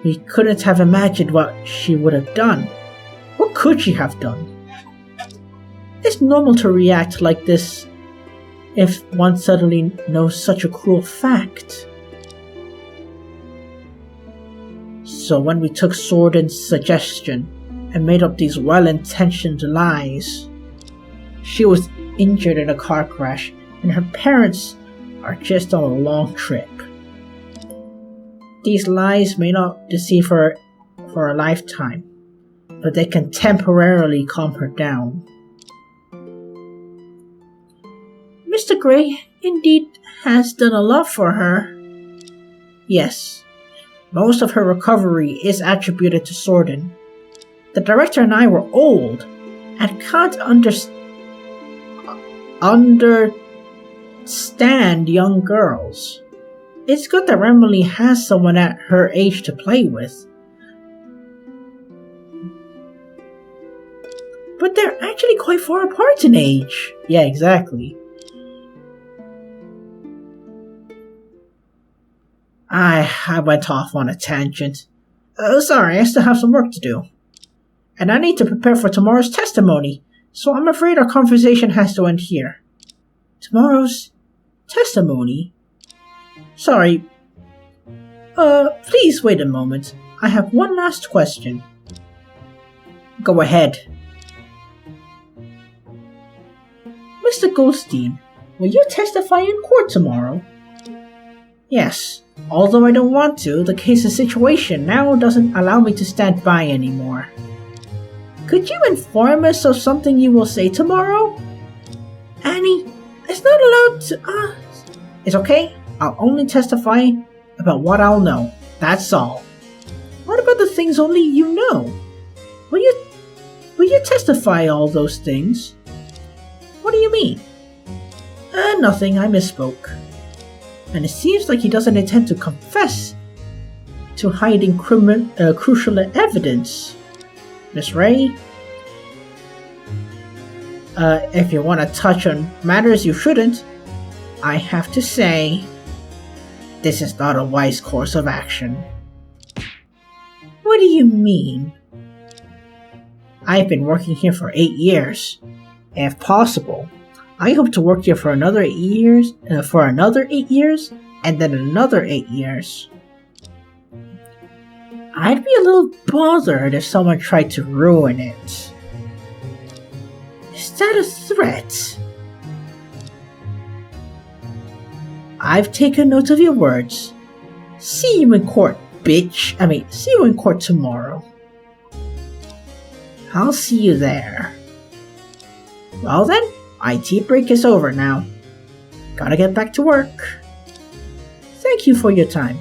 we couldn't have imagined what she would have done. What could she have done? It's normal to react like this if one suddenly knows such a cruel fact. So when we took Sorden's suggestion and made up these well-intentioned lies, she was injured in a car crash and her parents are just on a long trip. These lies may not deceive her for a lifetime, but they can temporarily calm her down. Mr. Gray indeed has done a lot for her. Yes, most of her recovery is attributed to Sorden. The director and I were old and can't understand young girls. It's good that Emily has someone at her age to play with. But they're actually quite far apart in age. Yeah, exactly. I went off on a tangent. Sorry, I still have some work to do. And I need to prepare for tomorrow's testimony, so I'm afraid our conversation has to end here. Tomorrow's testimony? Sorry. Please wait a moment. I have one last question. Go ahead. Mr. Goldstein, will you testify in court tomorrow? Yes. Although I don't want to, the case's situation now doesn't allow me to stand by anymore. Could you inform us of something you will say tomorrow? Annie, it's not allowed to... It's okay. I'll only testify about what I'll know. That's all. What about the things only you know? Will you testify all those things? What do you mean? Nothing, I misspoke. And it seems like he doesn't intend to confess to hiding crucial evidence. Miss Ray? If you want to touch on matters you shouldn't, I have to say, this is not a wise course of action. What do you mean? I've been working here for 8 years. If possible, I hope to work here for another 8 years, and then another 8 years. I'd be a little bothered if someone tried to ruin it. Is that a threat? I've taken note of your words. See you in court, bitch. See you in court tomorrow. I'll see you there. Well then, IT break is over now. Gotta get back to work. Thank you for your time.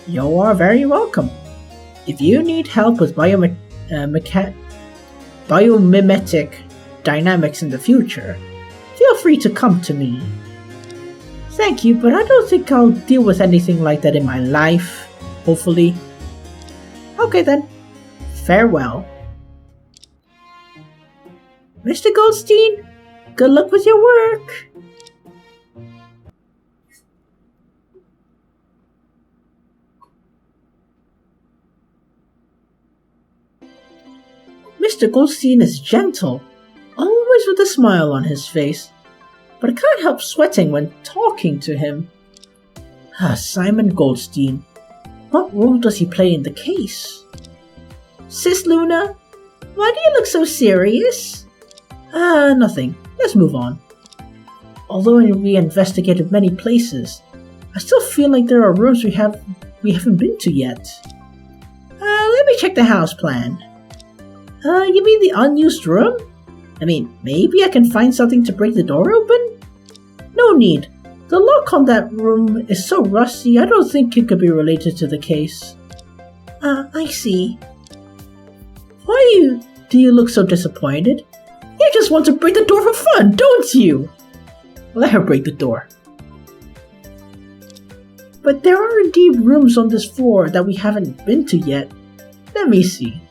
You are very welcome. If you need help with biomimetic dynamics in the future, feel free to come to me. Thank you, but I don't think I'll deal with anything like that in my life, hopefully. Okay then, farewell. Mr. Goldstein, good luck with your work. Mr. Goldstein is gentle, always with a smile on his face, but I can't help sweating when talking to him. Simon Goldstein. What role does he play in the case? Sis Luna, why do you look so serious? Nothing. Let's move on. Although we investigated many places, I still feel like there are rooms we haven't been to yet. Let me check the house plan. You mean the unused room? I mean, maybe I can find something to break the door open? No need. The lock on that room is so rusty, I don't think it could be related to the case. I see. Why do you look so disappointed? You just want to break the door for fun, don't you? Let her break the door. But there are indeed rooms on this floor that we haven't been to yet. Let me see.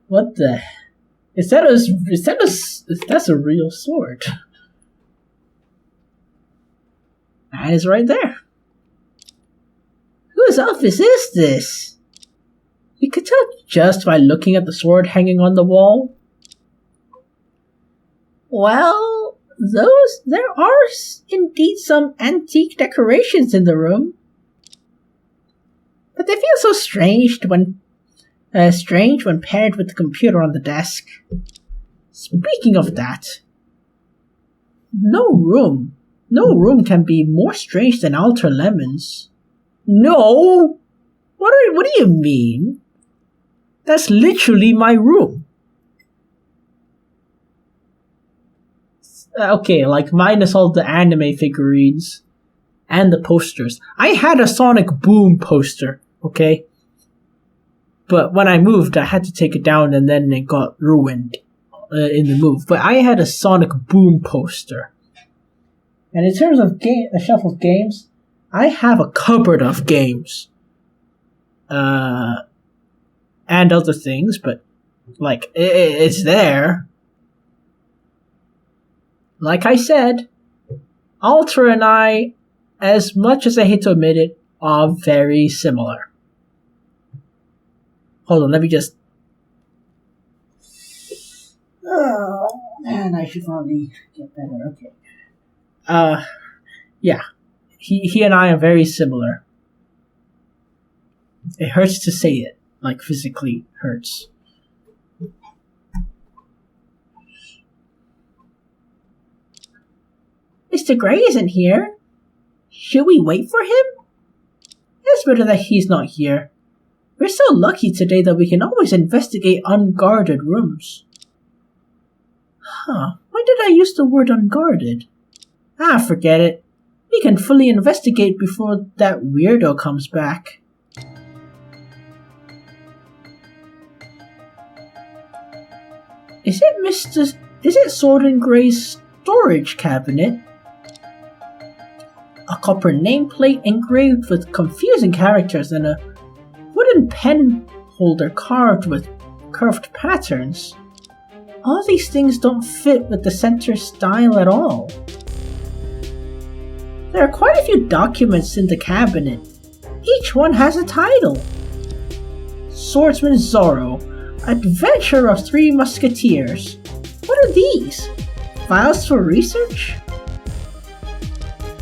What the? That's a real sword. That is right there. Whose office is this? You could tell just by looking at the sword hanging on the wall. Well, there are indeed some antique decorations in the room. But they feel so strange when paired with the computer on the desk. Speaking of that, no room can be more strange than Alter Lemon's. No! What do you mean? That's literally my room. Okay, like minus all the anime figurines and the posters. I had a Sonic Boom poster, okay? But when I moved, I had to take it down and then it got ruined in the move. But I had a Sonic Boom poster. And in terms of a shelf of games, I have a cupboard of games. And other things, but like, it's there. Like I said, Alter and I, as much as I hate to admit it, are very similar. Hold on, let me just... Oh, man, I should probably get better, okay. Yeah. He and I are very similar. It hurts to say it, like physically hurts. Mr. Gray isn't here. Should we wait for him? It's better that he's not here. We're so lucky today that we can always investigate unguarded rooms. Why did I use the word unguarded? Forget it. We can fully investigate before that weirdo comes back. Is it Sword and Gray's storage cabinet? A copper nameplate engraved with confusing characters and a wooden pen holder carved with curved patterns. All these things don't fit with the center style at all. There are quite a few documents in the cabinet. Each one has a title. Swordsman Zorro, Adventure of Three Musketeers. What are these? Files for research?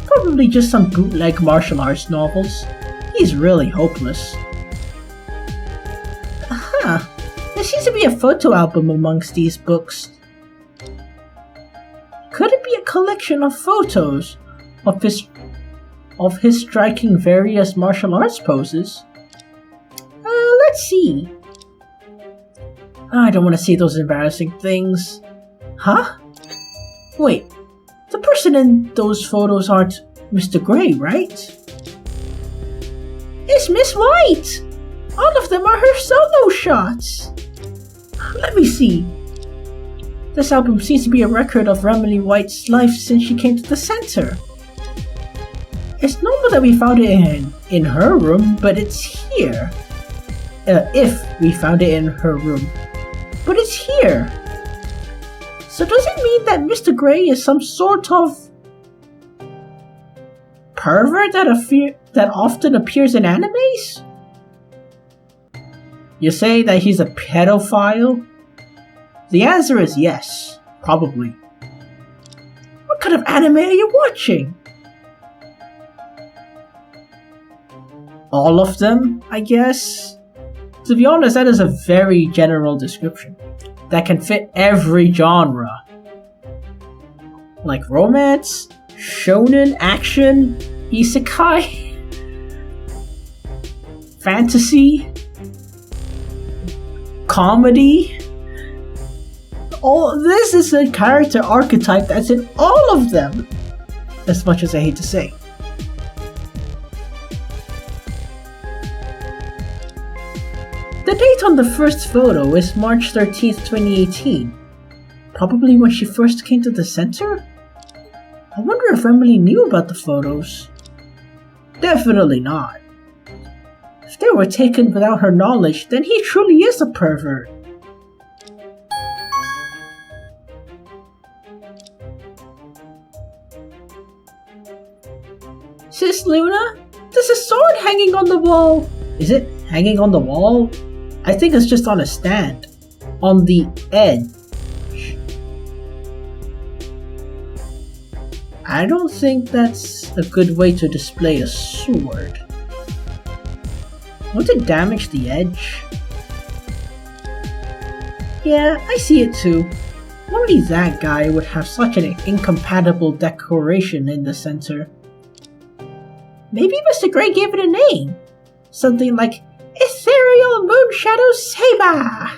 Probably just some bootleg martial arts novels. He's really hopeless. There seems to be a photo album amongst these books. Could it be a collection of photos of his striking various martial arts poses? Let's see. I don't want to see those embarrassing things. Huh? Wait, the person in those photos aren't Mr. Gray, right? It's Miss White! All of them are her solo shots! Let me see. This album seems to be a record of Remily White's life since she came to the center. It's normal that we found it in her room, but it's here. If we found it in her room. But it's here. So does it mean that Mr. Gray is some sort of pervert that often appears in animes? You say that he's a pedophile? The answer is yes, probably. What kind of anime are you watching? All of them, I guess? To be honest, that is a very general description that can fit every genre. Like romance, shonen, action, isekai, fantasy, comedy. All this is a character archetype that's in all of them, as much as I hate to say. The date on the first photo is March 13th, 2018. Probably when she first came to the center? I wonder if Emily knew about the photos. Definitely not. If they were taken without her knowledge, then he truly is a pervert. Sis Luna, there's a sword hanging on the wall. Is it hanging on the wall? I think it's just on a stand. On the edge. I don't think that's a good way to display a sword. Won't it damage the edge? Yeah, I see it too. Only that guy would have such an incompatible decoration in the center. Maybe Mr. Gray gave it a name. Something like Ethereal Moonshadow Saber!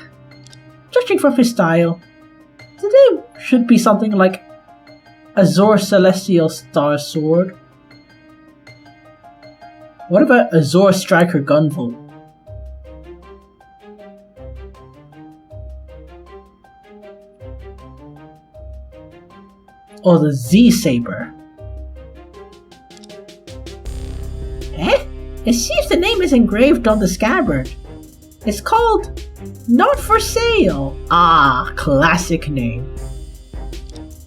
Judging from his style, the name should be something like Azure Celestial Star Sword. What about Azure Striker Gunvolt? Or the Z-Saber? It seems the name is engraved on the scabbard. It's called Not For Sale. Ah, classic name.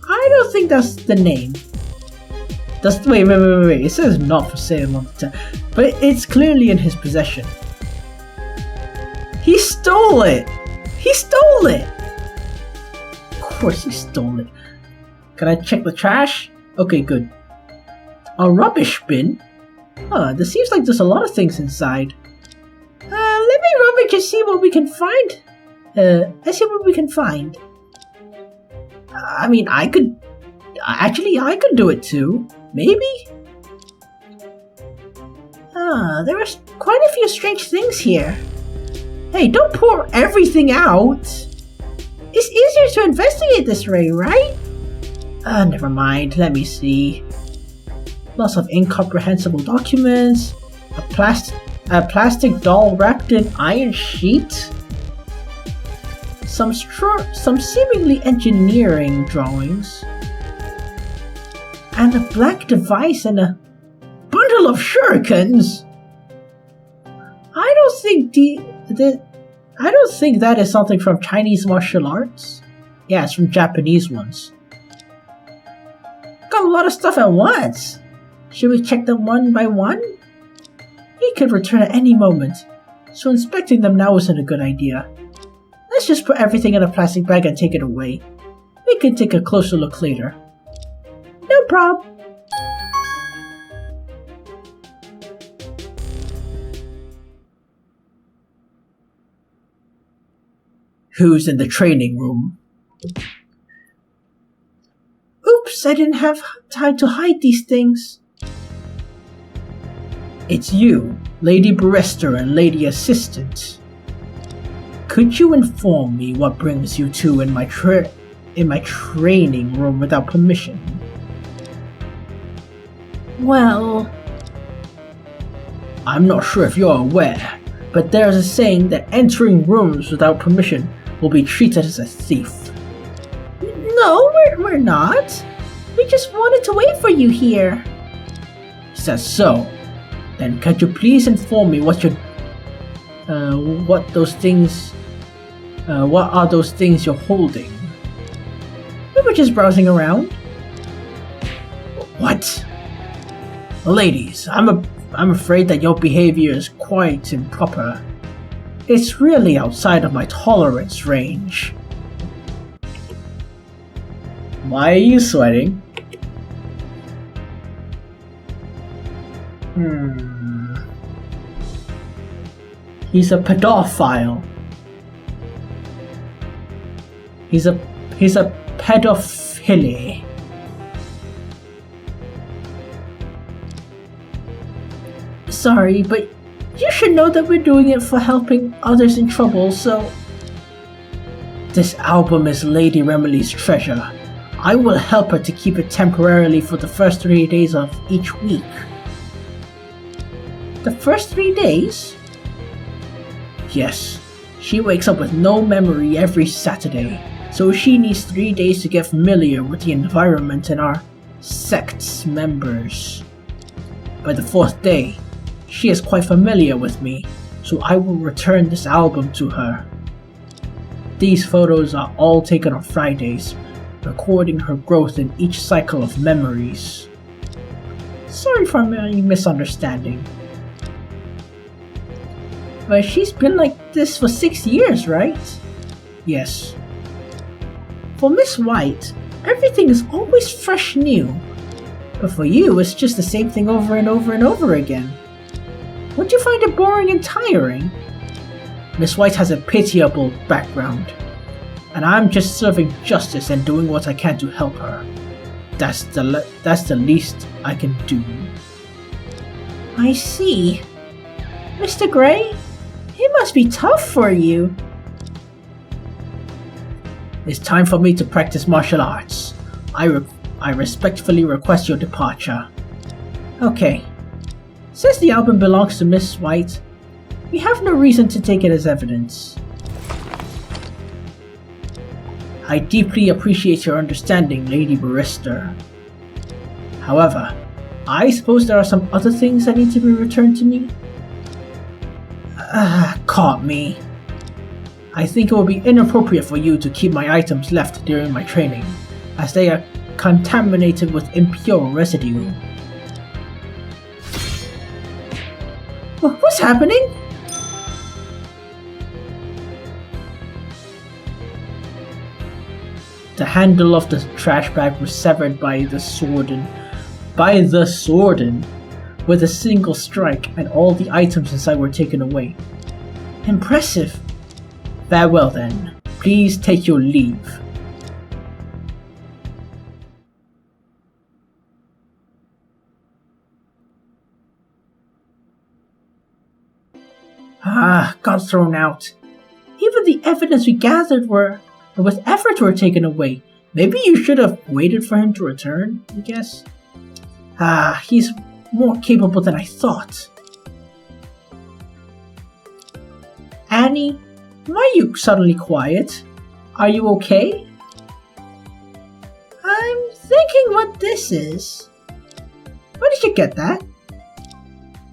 I don't think that's the name. Wait. It says Not For Sale on the tag, but it's clearly in his possession. He stole it! He stole it! Of course he stole it. Can I check the trash? Okay, good. A rubbish bin? There seems like there's a lot of things inside. Let me rummage and see what we can find. Let's see what we can find. I mean, I could do it too. Maybe? There are quite a few strange things here. Hey, don't pour everything out. It's easier to investigate this way, right? Never mind, let me see. Lots of incomprehensible documents, a plastic doll wrapped in iron sheet, some seemingly engineering drawings, and a black device and a bundle of shurikens. I don't think that is something from Chinese martial arts. Yeah, it's from Japanese ones. Got a lot of stuff at once. Should we check them one by one? He could return at any moment, so inspecting them now isn't a good idea. Let's just put everything in a plastic bag and take it away. We can take a closer look later. No prob. Who's in the training room? Oops, I didn't have time to hide these things. It's you, Lady Barrister and Lady Assistant. Could you inform me what brings you two in my training room without permission? Well, I'm not sure if you're aware, but there's a saying that entering rooms without permission will be treated as a thief. No, we're not. We just wanted to wait for you here. Is that so? Then could you please inform me what are those things you're holding? We were just browsing around. What? Ladies, I'm afraid that your behavior is quite improper. It's really outside of my tolerance range. Why are you sweating? He's a pedophile. He's a pedophile. Sorry, but you should know that we're doing it for helping others in trouble, so... This album is Lady Remilly's treasure. I will help her to keep it temporarily for the first 3 days of each week. The first 3 days? Yes. She wakes up with no memory every Saturday, so she needs 3 days to get familiar with the environment and our sect's members. By the 4th day, she is quite familiar with me, so I will return this album to her. These photos are all taken on Fridays, recording her growth in each cycle of memories. Sorry for any misunderstanding. But she's been like this for 6 years, right? Yes. For Miss White, everything is always fresh new. But for you, it's just the same thing over and over and over again. Would you find it boring and tiring? Miss White has a pitiable background, and I'm just serving justice and doing what I can to help her. That's the least I can do. I see. Mr. Gray, it must be tough for you. It's time for me to practice martial arts. I respectfully request your departure. Okay. Since the album belongs to Miss White, we have no reason to take it as evidence. I deeply appreciate your understanding, Lady Barrister. However, I suppose there are some other things that need to be returned to me? Caught me. I think it would be inappropriate for you to keep my items left during my training, as they are contaminated with impure residue. What's happening? The handle of the trash bag was severed by the sworden, with a single strike, and all the items inside were taken away. Impressive. Farewell then. Please take your leave. Got thrown out. Even the evidence we gathered with effort were taken away. Maybe you should have waited for him to return, I guess. He's more capable than I thought. Annie, why are you suddenly quiet? Are you okay? I'm thinking what this is. Where did you get that?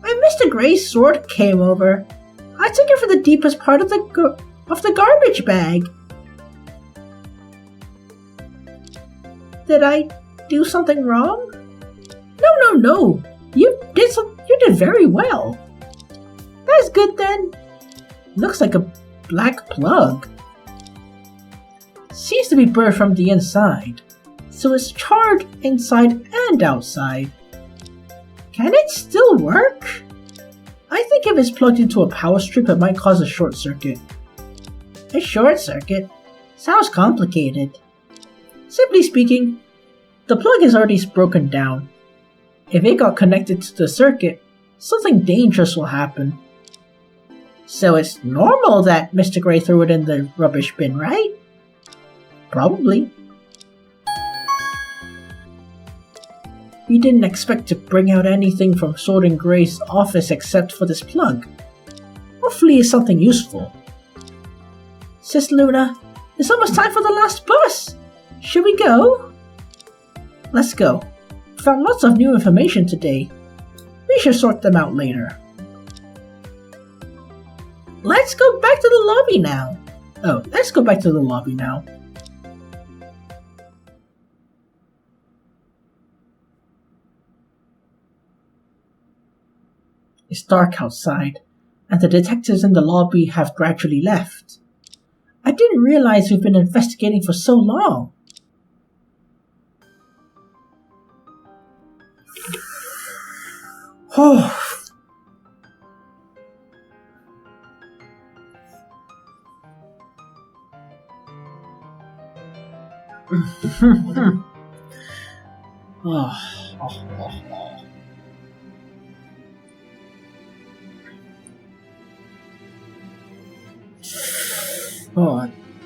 When Mr. Gray's sword came over, I took it for the deepest part of the garbage bag. Did I do something wrong? No. You did very well. That's good then. Looks like a black plug. Seems to be burned from the inside, so it's charred inside and outside. Can it still work? I think if it's plugged into a power strip, it might cause a short circuit. A short circuit? Sounds complicated. Simply speaking, the plug is already broken down. If it got connected to the circuit, something dangerous will happen. So it's normal that Mr. Gray threw it in the rubbish bin, right? Probably. We didn't expect to bring out anything from Sword & Gray's office except for this plug. Hopefully it's something useful. Sis Luna, it's almost time for the last bus! Should we go? Let's go. We found lots of new information today. We should sort them out later. Let's go back to the lobby now. It's dark outside, and the detectives in the lobby have gradually left. I didn't realize we've been investigating for so long. Oh.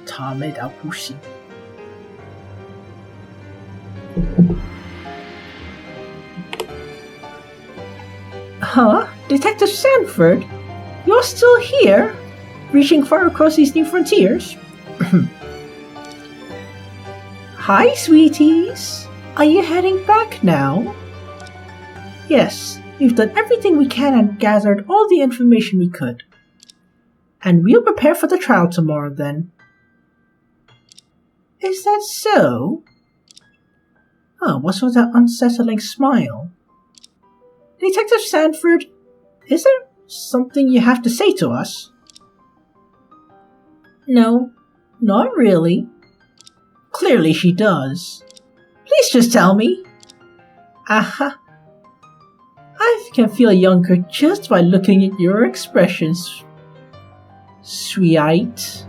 他没到不行。Huh? Detective Sanford? You're still here? Reaching far across these new frontiers? Hi, sweeties! Are you heading back now? Yes, we've done everything we can and gathered all the information we could. And we'll prepare for the trial tomorrow then. Is that so? Oh, what's with that unsettling smile? Detective Sanford, is there something you have to say to us? No, not really. Clearly she does. Please just tell me. Aha. I can feel younger just by looking at your expressions, sweet.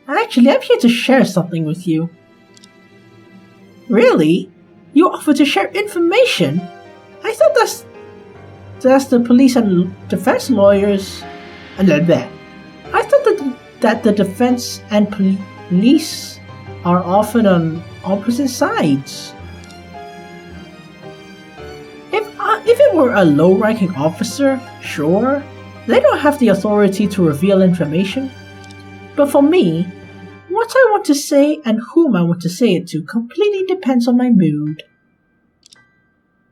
Actually, I'm here to share something with you. Really? You offer to share information? I thought that's the police and defense lawyers. I thought that the defense and police are often on opposite sides. If it were a low-ranking officer, sure, they don't have the authority to reveal information. But for me, what I want to say and whom I want to say it to completely depends on my mood.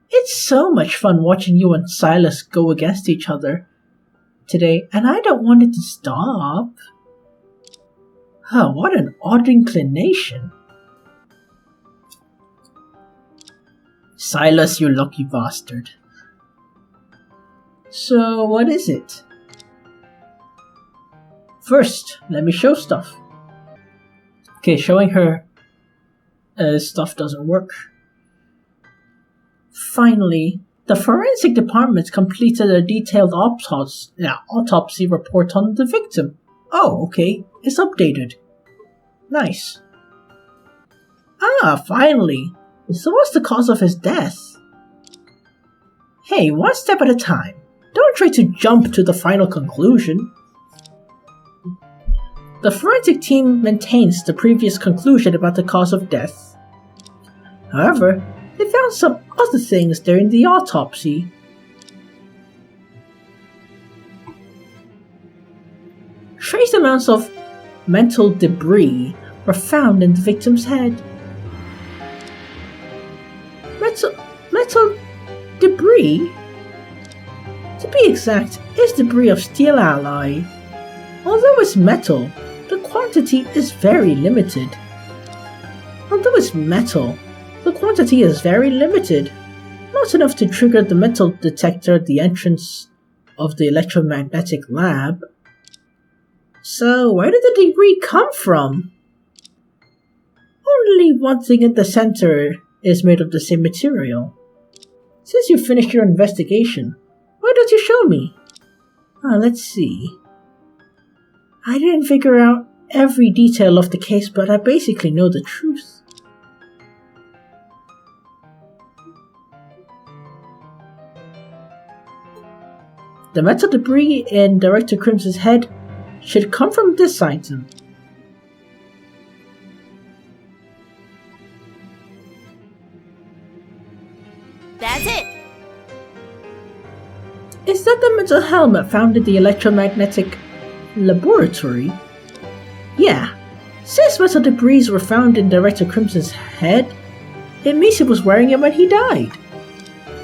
It's so much fun watching you and Silas go against each other today, and I don't want it to stop. What an odd inclination. Silas, you lucky bastard. So, what is it? First, let me show stuff. Okay, showing her stuff doesn't work. Finally, the forensic department completed a detailed autopsy report on the victim. Oh, okay, it's updated. Nice. Finally. So what's the cause of his death? Hey, one step at a time. Don't try to jump to the final conclusion. The forensic team maintains the previous conclusion about the cause of death. However, they found some other things during the autopsy. Trace amounts of metal debris were found in the victim's head. Metal debris? To be exact, it's debris of steel alloy. Although it's metal, the quantity is very limited. Not enough to trigger the metal detector at the entrance of the electromagnetic lab. So, where did the debris come from? Only one thing in the center is made of the same material. Since you finished your investigation, why don't you show me? Let's see. I didn't figure out every detail of the case, but I basically know the truth. The metal debris in Director Crimson's head should come from this item. That's it! Is that the metal helmet found in the electromagnetic laboratory? Yeah. Since metal debris were found in Director Crimson's head, it means he was wearing it when he died.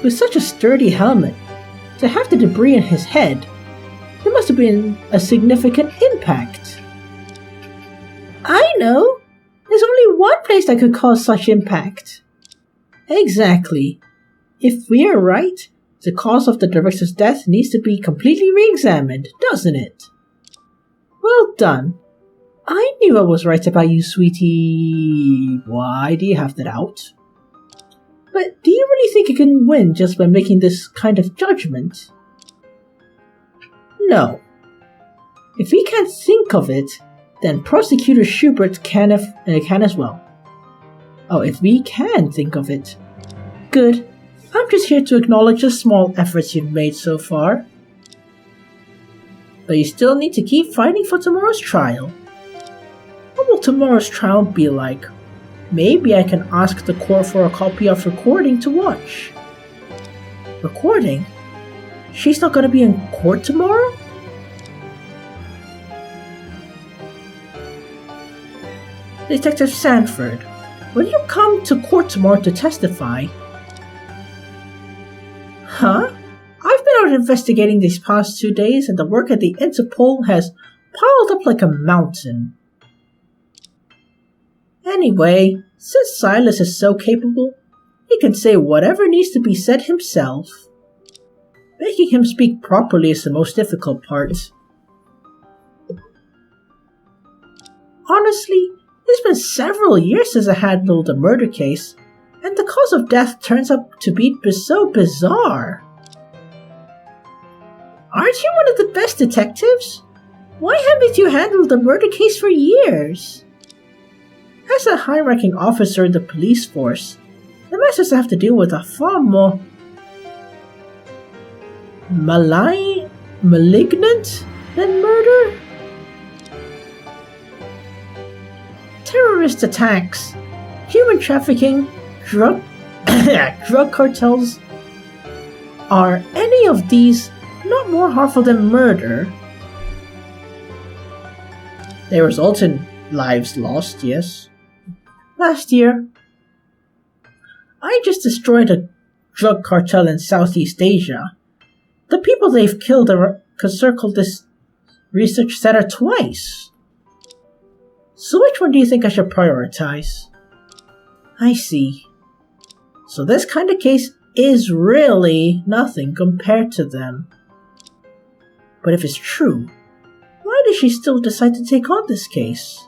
With such a sturdy helmet, to have the debris in his head, there must have been a significant impact. I know! There's only one place that could cause such impact. Exactly. If we're right, The cause of the director's death needs to be completely re-examined, doesn't it? Well done. I knew I was right about you, sweetie. Why do you have that out? But do you really think you can win just by making this kind of judgment? No. If he can't think of it, then Prosecutor Schubert can as well. Oh, if we can think of it. Good. I'm just here to acknowledge the small efforts you've made so far. But you still need to keep fighting for tomorrow's trial. What will tomorrow's trial be like? Maybe I can ask the court for a copy of recording to watch. Recording? She's not gonna be in court tomorrow? Detective Sanford, will you come to court tomorrow to testify? Huh? I've been out investigating these past 2 days and the work at the Interpol has piled up like a mountain. Anyway, since Silas is so capable, he can say whatever needs to be said himself. Making him speak properly is the most difficult part. Honestly, it's been several years since I handled a murder case, and the cause of death turns out to be so bizarre. Aren't you one of the best detectives? Why haven't you handled a murder case for years? As a high-ranking officer in the police force, the masters have to deal with a far more malignant than murder? Terrorist attacks, human trafficking, drug cartels. Are any of these not more harmful than murder? They result in lives lost, yes. Last year, I just destroyed a drug cartel in Southeast Asia. The people they've killed could circle this research center twice. So which one do you think I should prioritize? I see. So this kind of case is really nothing compared to them. But if it's true, why does she still decide to take on this case?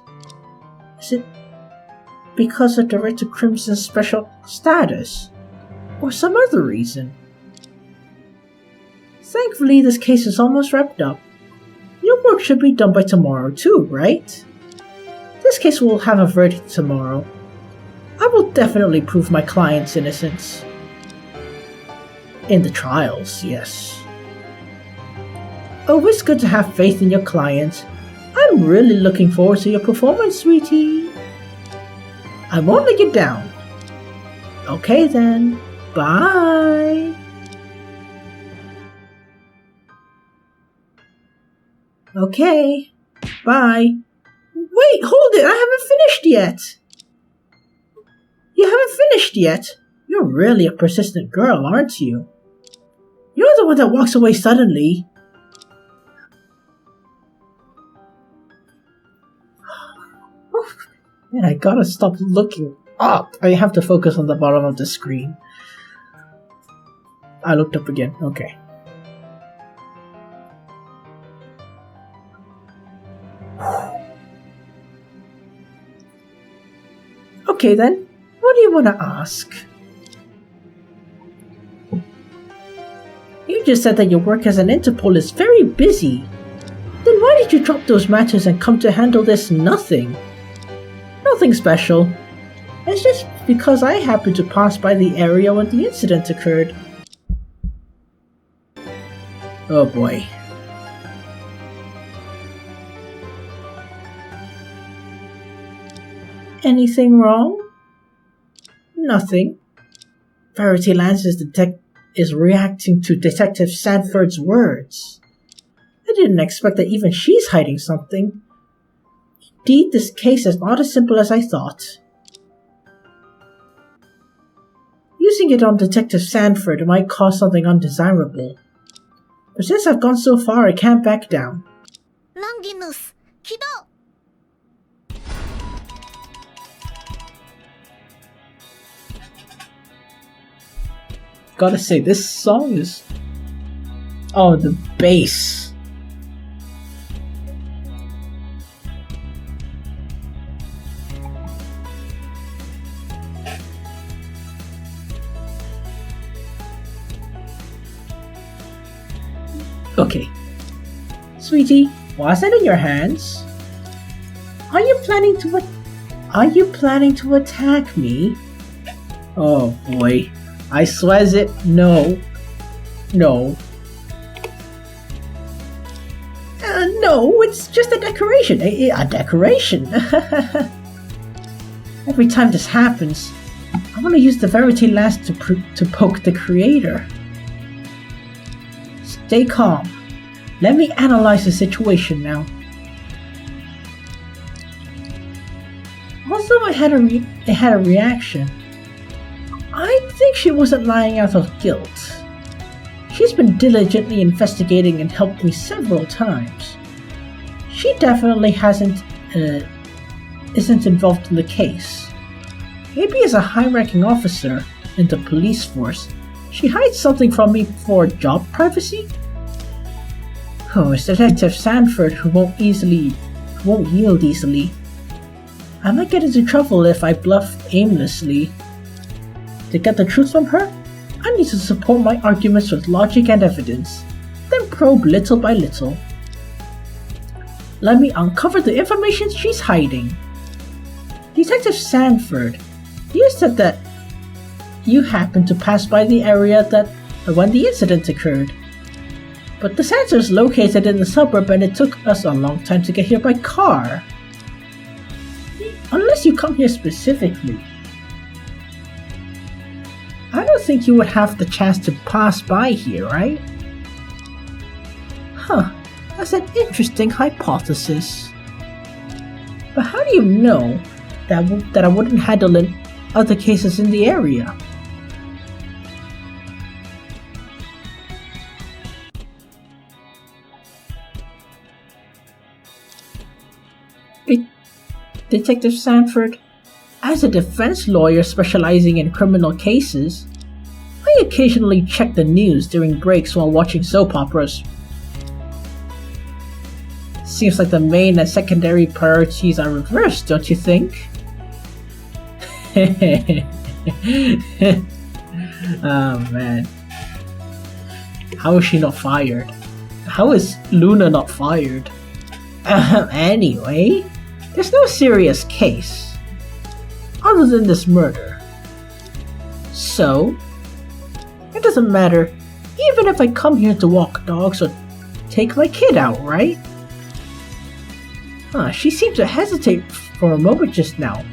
Is it because of Director Crimson's special status? Or some other reason? Thankfully, this case is almost wrapped up. Your work should be done by tomorrow too, right? This case will have a verdict tomorrow. I will definitely prove my client's innocence. In the trials, yes. Oh, it's good to have faith in your client. I'm really looking forward to your performance, sweetie. I won't let you down. Okay then, bye. Okay, bye. Wait, hold it, I haven't finished yet. You haven't finished yet? You're really a persistent girl, aren't you? You're the one that walks away suddenly. Man, I gotta stop looking up. I have to focus on the bottom of the screen. I looked up again, okay. Okay then, what do you want to ask? You just said that your work as an Interpol is very busy. Then why did you drop those matters and come to handle this nothing? Nothing special. It's just because I happened to pass by the area when the incident occurred. Oh boy. Anything wrong? Nothing. Verity Lance's is reacting to Detective Sanford's words. I didn't expect that even she's hiding something. Indeed, this case is not as simple as I thought. Using it on Detective Sanford might cause something undesirable. But since I've gone so far, I can't back down. Longinus, 起動! Gotta say, this song is... Oh, the bass. Okay. Sweetie, what's it in your hands? Are you planning to attack me? Oh boy. I swears it. No. No. No, it's just a decoration. A decoration. Every time this happens, I want to use the Verity Last to poke the creator. Stay calm. Let me analyze the situation now. Although it had a reaction, I think she wasn't lying out of guilt. She's been diligently investigating and helped me several times. She definitely isn't involved in the case. Maybe as a high-ranking officer in the police force, she hides something from me for job privacy? Oh, it's Detective Sanford who won't yield easily. I might get into trouble if I bluff aimlessly. To get the truth from her, I need to support my arguments with logic and evidence, then probe little by little. Let me uncover the information she's hiding. Detective Sanford, you said that you happened to pass by the area when the incident occurred. But the center is located in the suburb and it took us a long time to get here by car. Unless you come here specifically. I don't think you would have the chance to pass by here, right? Huh, that's an interesting hypothesis. But how do you know that I wouldn't handle in other cases in the area? Detective Sanford, as a defense lawyer specializing in criminal cases, I occasionally check the news during breaks while watching soap operas. Seems like the main and secondary priorities are reversed, don't you think? Oh man. How is she not fired? How is Luna not fired? Anyway, there's no serious case, other than this murder. So, it doesn't matter even if I come here to walk dogs or take my kid out, right? She seemed to hesitate for a moment just now.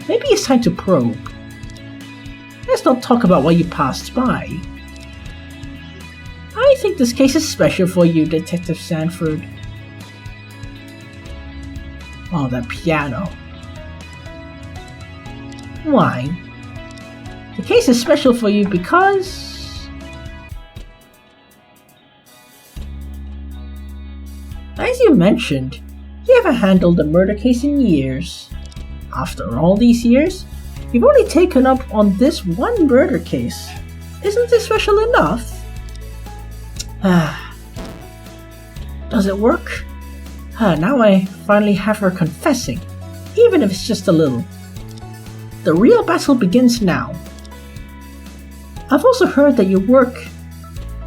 Maybe it's time to probe. Let's not talk about what you passed by. I think this case is special for you, Detective Sanford. Oh, that piano. Why? The case is special for you because... As you mentioned, you haven't handled a murder case in years. After all these years, you've only taken up on this one murder case. Isn't this special enough? Does it work? Now I finally have her confessing, even if it's just a little. The real battle begins now. I've also heard that your work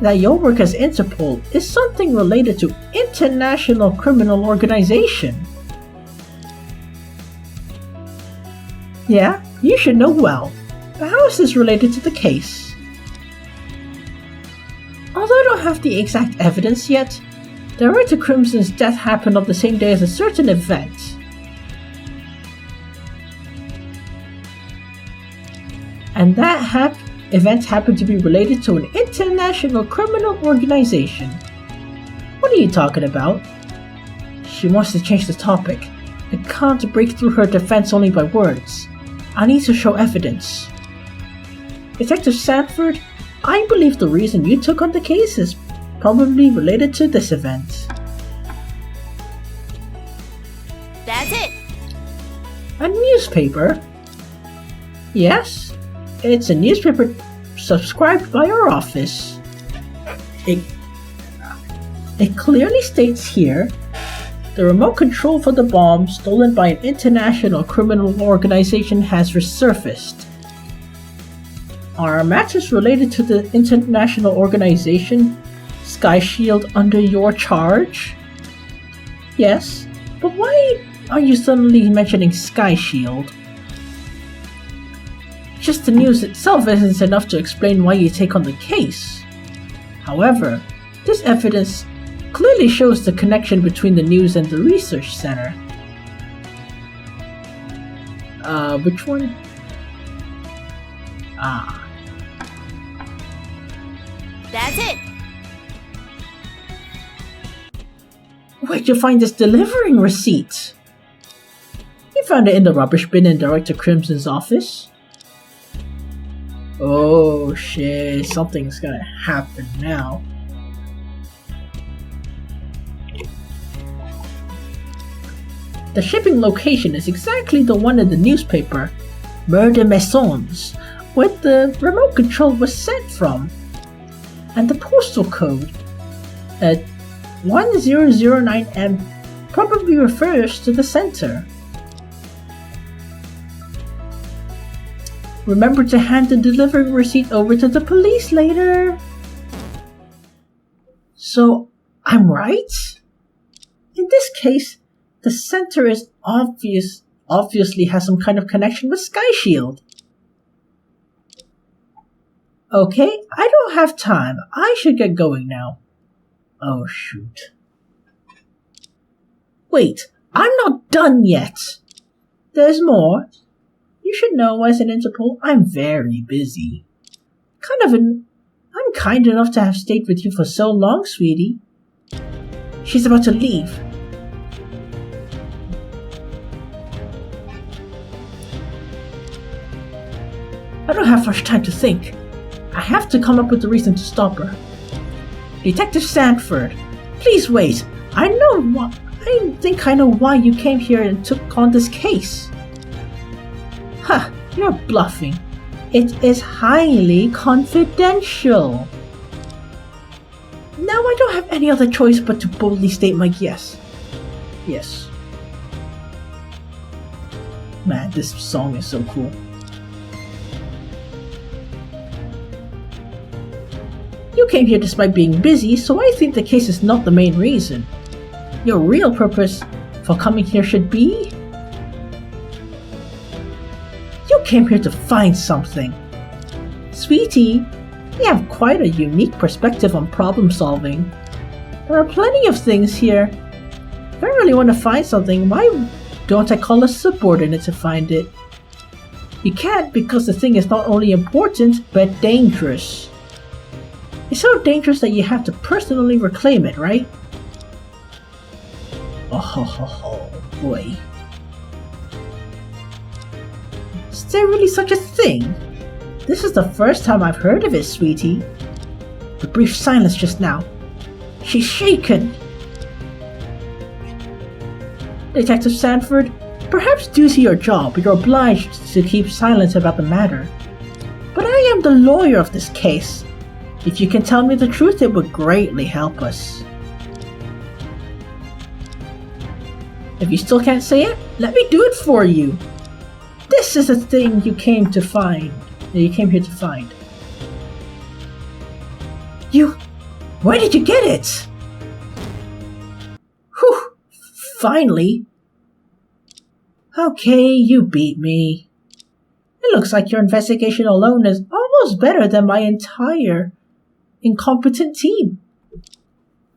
as Interpol is something related to international criminal organization. Yeah, you should know well. But how is this related to the case? Although I don't have the exact evidence yet, Director Crimson's death happened on the same day as a certain event. And that event happened to be related to an international criminal organization. What are you talking about? She wants to change the topic. I can't break through her defense only by words. I need to show evidence. Detective Sanford, I believe the reason you took on the case is probably related to this event. That's it. A newspaper? Yes, it's a newspaper subscribed by our office. It clearly states here, the remote control for the bomb stolen by an international criminal organization has resurfaced. Are matters related to the international organization, Sky Shield, under your charge? Yes, but why are you suddenly mentioning Sky Shield? Just the news itself isn't enough to explain why you take on the case. However, this evidence clearly shows the connection between the news and the research center. Which one? That's it. Where'd you find this delivering receipt? You found it in the rubbish bin in Director Crimson's office. Oh shit, something's gonna happen now. The shipping location is exactly the one in the newspaper, Murder Maisons, where the remote control was sent from. And the postal code, 1009M, probably refers to the center. Remember to hand the delivery receipt over to the police later. So, I'm right? In this case, the center is obviously has some kind of connection with Sky Shield. Okay, I don't have time. I should get going now. Oh shoot. Wait, I'm not done yet. There's more. You should know, as an Interpol, I'm very busy. I'm kind enough to have stayed with you for so long, sweetie. She's about to leave. I don't have much time to think. I have to come up with a reason to stop her. Detective Sanford, please wait. I think I know why you came here and took on this case. Huh, you're bluffing. It is highly confidential. Now I don't have any other choice but to boldly state my yes. Yes. Man, this song is so cool. You came here despite being busy, so I think the case is not the main reason. Your real purpose for coming here should be... You came here to find something. Sweetie, you have quite a unique perspective on problem solving. There are plenty of things here. If I really want to find something, why don't I call a subordinate to find it? You can't, because the thing is not only important, but dangerous. It's so dangerous that you have to personally reclaim it, right? Oh boy. Is there really such a thing? This is the first time I've heard of it, sweetie. The brief silence just now. She's shaken. Detective Sanford, perhaps due to your job, you're obliged to keep silent about the matter. But I am the lawyer of this case. If you can tell me the truth, it would greatly help us. If you still can't say it, let me do it for you. This is the thing you came here to find. Where did you get it? Whew, finally. Okay, you beat me. It looks like your investigation alone is almost better than my entire incompetent team.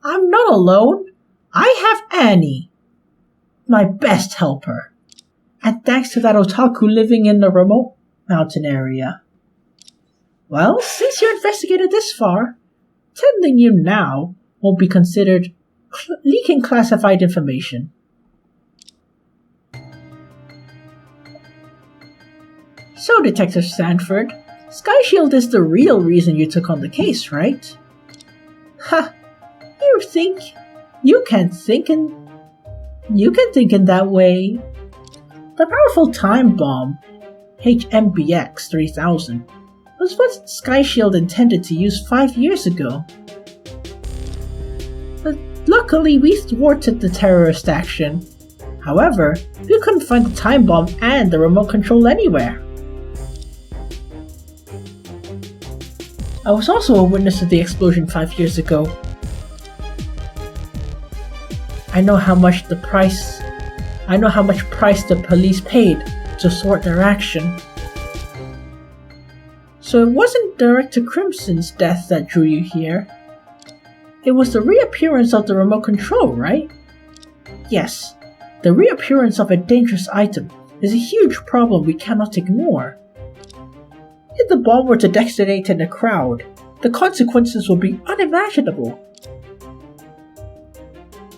I'm not alone. I have Annie, my best helper. And thanks to that otaku living in the remote mountain area. Well, since you investigated this far, telling you now won't be considered leaking classified information. So, Detective Sanford, Sky Shield is the real reason you took on the case, right? Ha! You think you can think in that way? The powerful time bomb, HMBX 3000, was what Sky Shield intended to use 5 years ago. But luckily, we thwarted the terrorist action. However, we couldn't find the time bomb and the remote control anywhere. I was also a witness of the explosion 5 years ago. I know how much price the police paid to thwart their action. So it wasn't Director Crimson's death that drew you here. It was the reappearance of the remote control, right? Yes, the reappearance of a dangerous item is a huge problem we cannot ignore. If the bomb were to detonate in a crowd, the consequences would be unimaginable.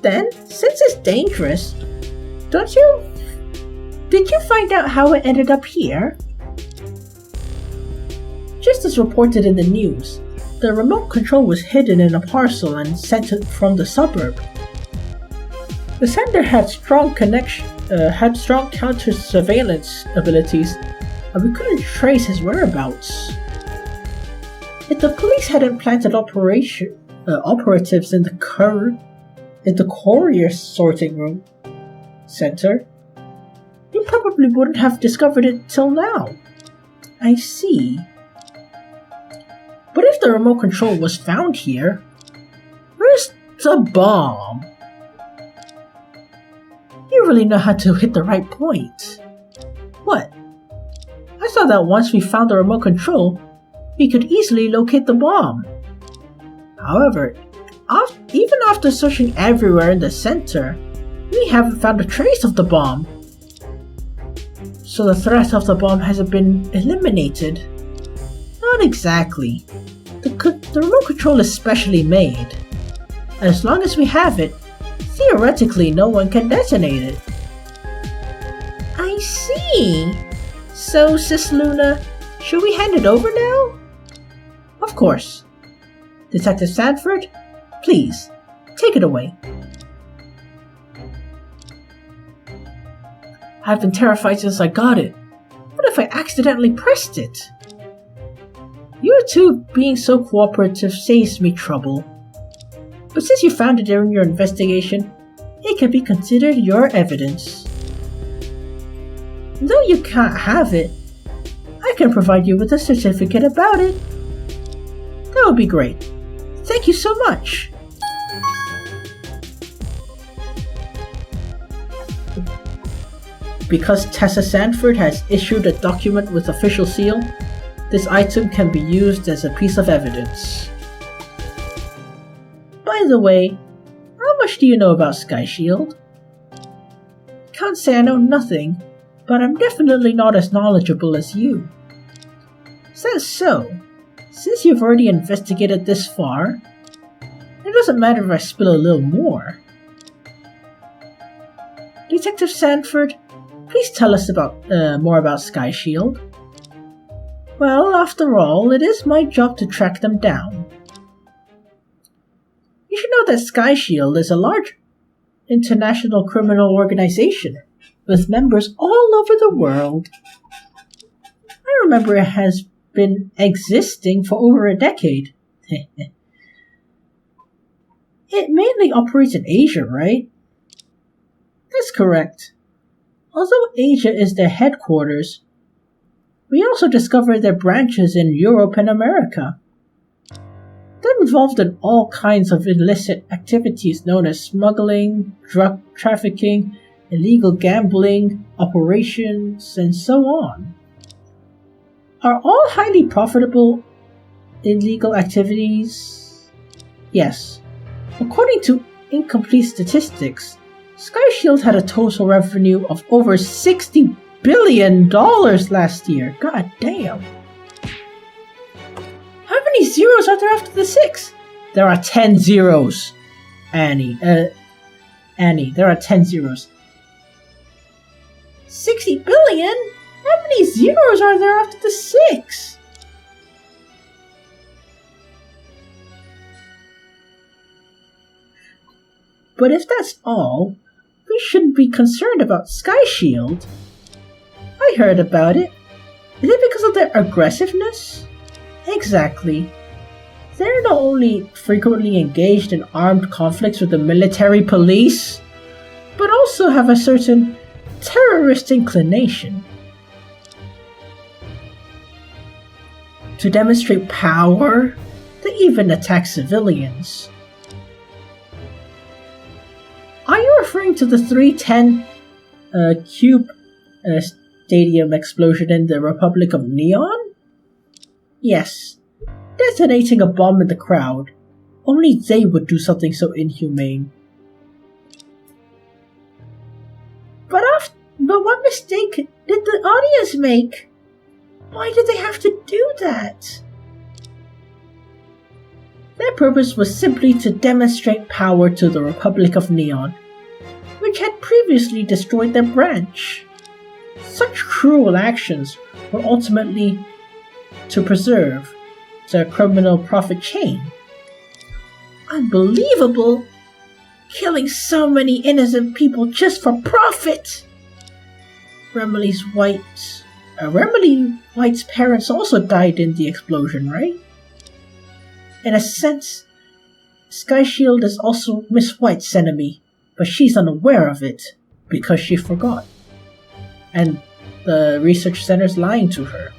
Then, since it's dangerous, did you find out how it ended up here? Just as reported in the news, the remote control was hidden in a parcel and sent from the suburb. The sender had strong counter-surveillance abilities, and we couldn't trace his whereabouts. If the police hadn't planted operatives in the courier sorting room center, you probably wouldn't have discovered it till now. I see. But if the remote control was found here, where's the bomb? You really know how to hit the right point. What? I thought that once we found the remote control, we could easily locate the bomb. However, even after searching everywhere in the center, we haven't found a trace of the bomb. So the threat of the bomb hasn't been eliminated. Not exactly. The remote control is specially made. As long as we have it, theoretically no one can detonate it. I see. So, Sis Luna, should we hand it over now? Of course. Detective Sanford, please, take it away. I've been terrified since I got it. What if I accidentally pressed it? You two being so cooperative saves me trouble. But since you found it during your investigation, it can be considered your evidence. Though you can't have it, I can provide you with a certificate about it. That would be great. Thank you so much. Because Tessa Sanford has issued a document with official seal, this item can be used as a piece of evidence. By the way, how much do you know about Sky Shield? Can't say I know nothing, but I'm definitely not as knowledgeable as you. Is that so? Since you've already investigated this far, it doesn't matter if I spill a little more. Detective Sanford, please tell us more about Sky Shield. Well, after all, it is my job to track them down. You should know that Sky Shield is a large international criminal organization with members all over the world. I remember it has been existing for over a decade. It mainly operates in Asia, right? That's correct. Although Asia is their headquarters, we also discovered their branches in Europe and America. They're involved in all kinds of illicit activities known as smuggling, drug trafficking, illegal gambling, operations, and so on. Are all highly profitable illegal activities? Yes. According to incomplete statistics, Sky Shield had a total revenue of over $60 billion last year. God damn. How many zeros are there after the 6? There are 10 zeros. Annie, there are 10 zeros. 60 billion? How many zeros are there after the 6? But if that's all, we shouldn't be concerned about Sky Shield. I heard about it. Is it because of their aggressiveness? Exactly. They're not only frequently engaged in armed conflicts with the military police, but also have a certain terrorist inclination. To demonstrate power, they even attack civilians. Are you referring to the 310 Cube Stadium explosion in the Republic of Neon? Yes, detonating a bomb in the crowd. Only they would do something so inhumane. But what mistake did the audience make? Why did they have to do that? Their purpose was simply to demonstrate power to the Republic of Neon, which had previously destroyed their branch. Such cruel actions were ultimately to preserve their criminal profit chain. Unbelievable! Killing so many innocent people just for profit! Remily White's parents also died in the explosion, right? In a sense, Sky Shield is also Miss White's enemy, but she's unaware of it because she forgot. And the research center's lying to her.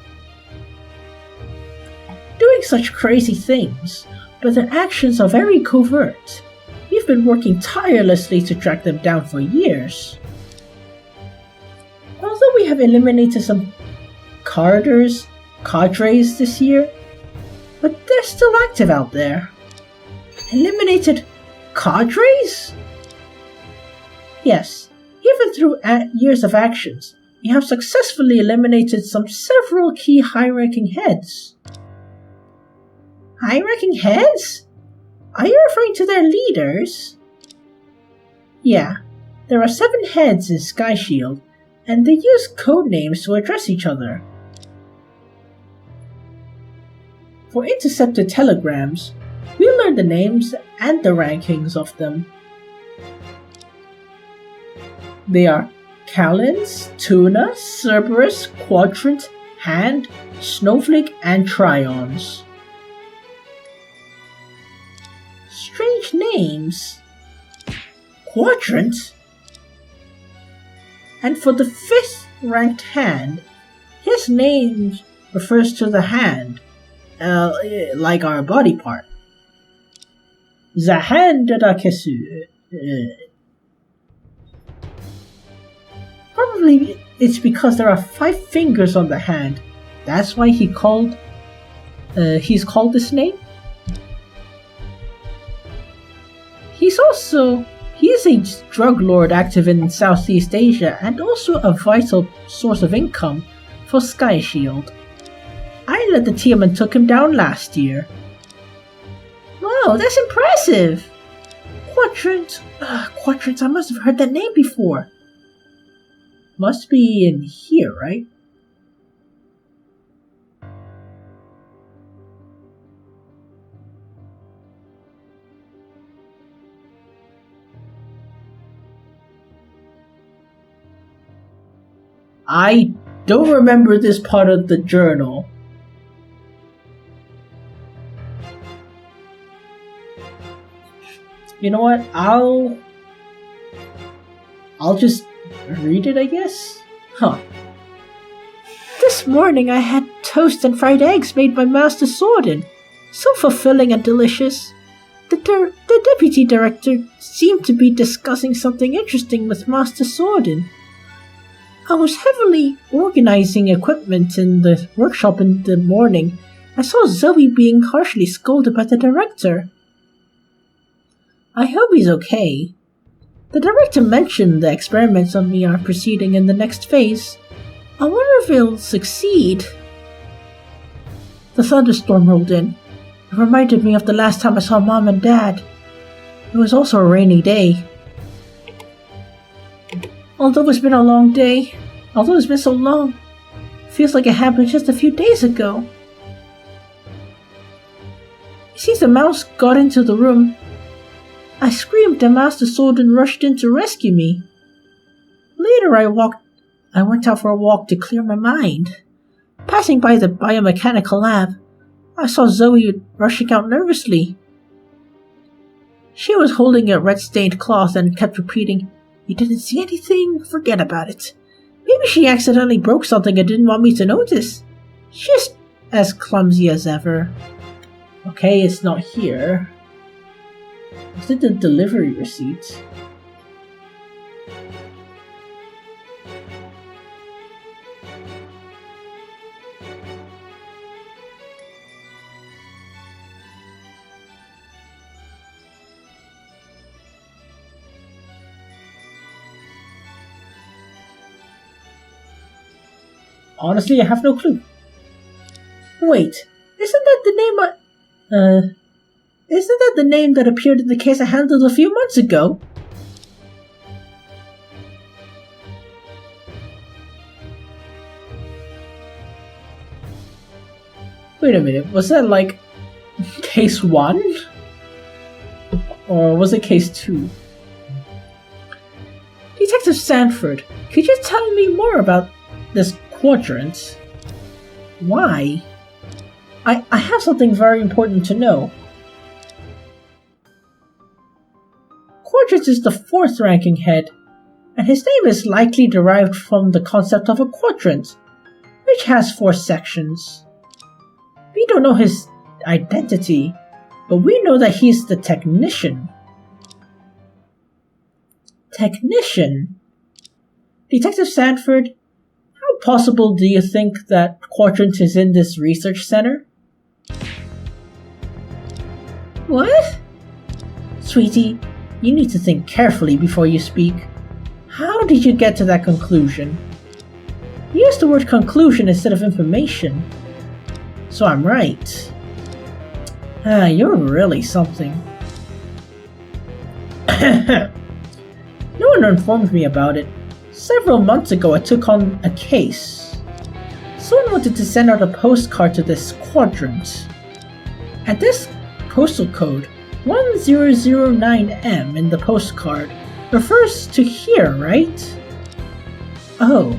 Doing such crazy things, but their actions are very covert. We've been working tirelessly to track them down for years. Although we have eliminated some cadres this year, but they're still active out there. Eliminated cadres? Yes, even through years of actions, we have successfully eliminated several key high-ranking heads. High-ranking heads? Are you referring to their leaders? Yeah, there are 7 heads in Sky Shield, and they use code names to address each other. For intercepted telegrams, we learned the names and the rankings of them. They are Calens, Tuna, Cerberus, Quadrant, Hand, Snowflake, and Tryons. Strange names. Quadrant? And for the 5th ranked Hand, his name refers to the hand, like our body part. The hand da kesu. Probably it's because there are 5 fingers on the hand. That's why he's called this name. He is a drug lord active in Southeast Asia and also a vital source of income for Sky Shield. I led the team and took him down last year. Wow, that's impressive! Quadrant, I must have heard that name before. Must be in here, right? I don't remember this part of the journal. You know what? I'll just read it, I guess? Huh. This morning I had toast and fried eggs made by Master Sordin. So fulfilling and delicious. The deputy director seemed to be discussing something interesting with Master Sordin. I was heavily organizing equipment in the workshop in the morning. I saw Zoe being harshly scolded by the director. I hope he's okay. The director mentioned the experiments on me are proceeding in the next phase. I wonder if it'll succeed. The thunderstorm rolled in. It reminded me of the last time I saw Mom and Dad. It was also a rainy day. Although it's been so long, it feels like it happened just a few days ago. It seems the mouse got into the room. I screamed and Master Sordin rushed in to rescue me. Later I went out for a walk to clear my mind. Passing by the biomechanical lab, I saw Zoe rushing out nervously. She was holding a red-stained cloth and kept repeating, "You didn't see anything? Forget about it. Maybe she accidentally broke something and didn't want me to notice. She's as clumsy as ever." Okay, it's not here. Is it the delivery receipt? Honestly, I have no clue. Wait, isn't that the name that appeared in the case I handled a few months ago? Wait a minute, was that like case 1? Or was it case 2? Detective Sanford, could you tell me more about this quadrant? Why? I have something very important to know. Quadrant is the 4th ranking head, and his name is likely derived from the concept of a quadrant, which has 4 sections. We don't know his identity, but we know that he's the technician. Technician? Detective Sanford, how possible do you think that Quadrant is in this research center? What? Sweetie, you need to think carefully before you speak. How did you get to that conclusion? You used the word conclusion instead of information. So I'm right. You're really something. No one informed me about it. Several months ago I took on a case. Someone wanted to send out a postcard to this quadrant. And this postal code, 1009M in the postcard, refers to here, right? Oh.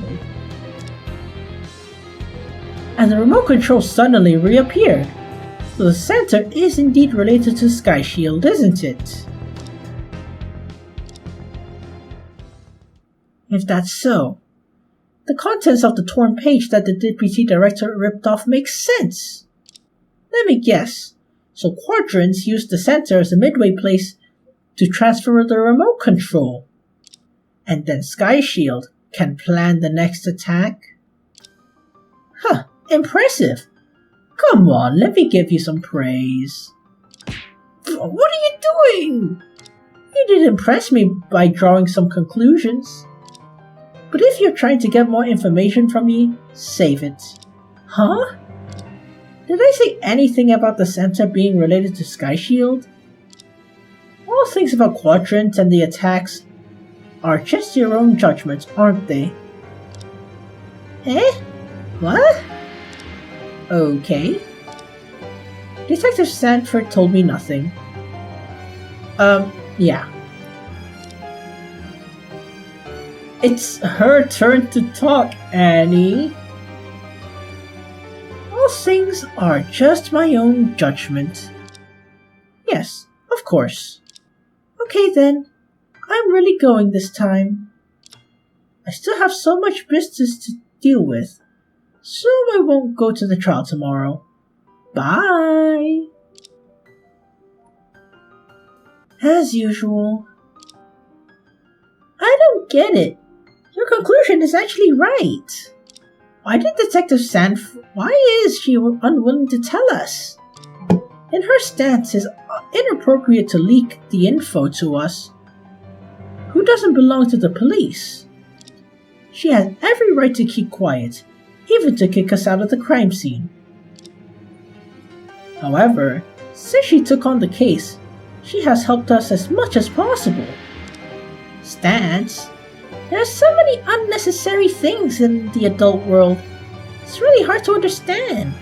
And the remote control suddenly reappeared. So the center is indeed related to Sky Shield, isn't it? If that's so, the contents of the torn page that the deputy director ripped off makes sense. Let me guess. So Quadrants used the center as a midway place to transfer the remote control. And then Sky Shield can plan the next attack? Huh, impressive. Come on, let me give you some praise. What are you doing? You did impress me by drawing some conclusions. But if you're trying to get more information from me, save it. Huh? Did I say anything about the center being related to Sky Shield? All things about Quadrant and the attacks are just your own judgments, aren't they? Eh? What? Okay. Detective Sanford told me nothing. Yeah. It's her turn to talk, Annie. All things are just my own judgment. Yes, of course. Okay then, I'm really going this time. I still have so much business to deal with, so I won't go to the trial tomorrow. Bye! As usual. I don't get it. Your conclusion is actually right. Why is she unwilling to tell us? In her stance, it's inappropriate to leak the info to us, who doesn't belong to the police. She has every right to keep quiet, even to kick us out of the crime scene. However, since she took on the case, she has helped us as much as possible. Stance? There are so many unnecessary things in the adult world. It's really hard to understand.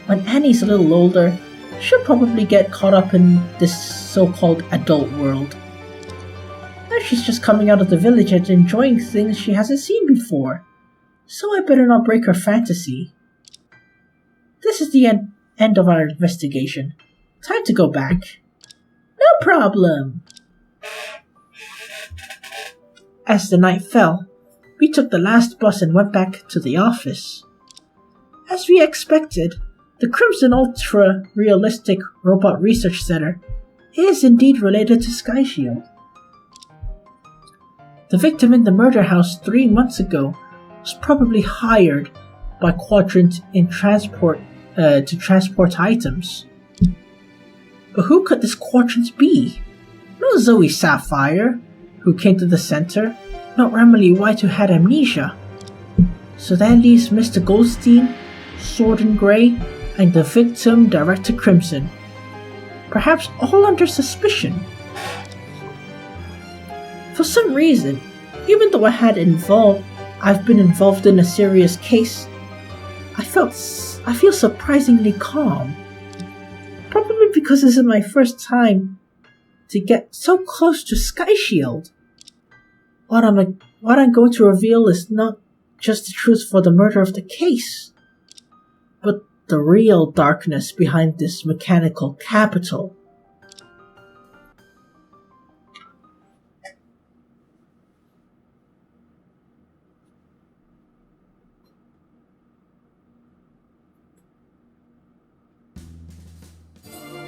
When Annie's a little older, she'll probably get caught up in this so-called adult world. Now she's just coming out of the village and enjoying things she hasn't seen before. So I better not break her fantasy. This is the end of our investigation. Time to go back. No problem. As the night fell, we took the last bus and went back to the office. As we expected, the Crimson Ultra Realistic Robot Research Center is indeed related to Sky Shield. The victim in the murder house 3 months ago was probably hired by Quadrant in to transport items. But who could this Quadrant be? Not Zoe Sapphire, who came to the center, not Remily White, who had amnesia. So that leaves Mr. Goldstein, Sword and Grey, and the victim, Director Crimson. Perhaps all under suspicion. For some reason, even though I've been involved in a serious case, I feel surprisingly calm. Probably because this is my first time to get so close to Sky Shield. What I'm going to reveal is not just the truth for the murder of the case, but the real darkness behind this mechanical capital.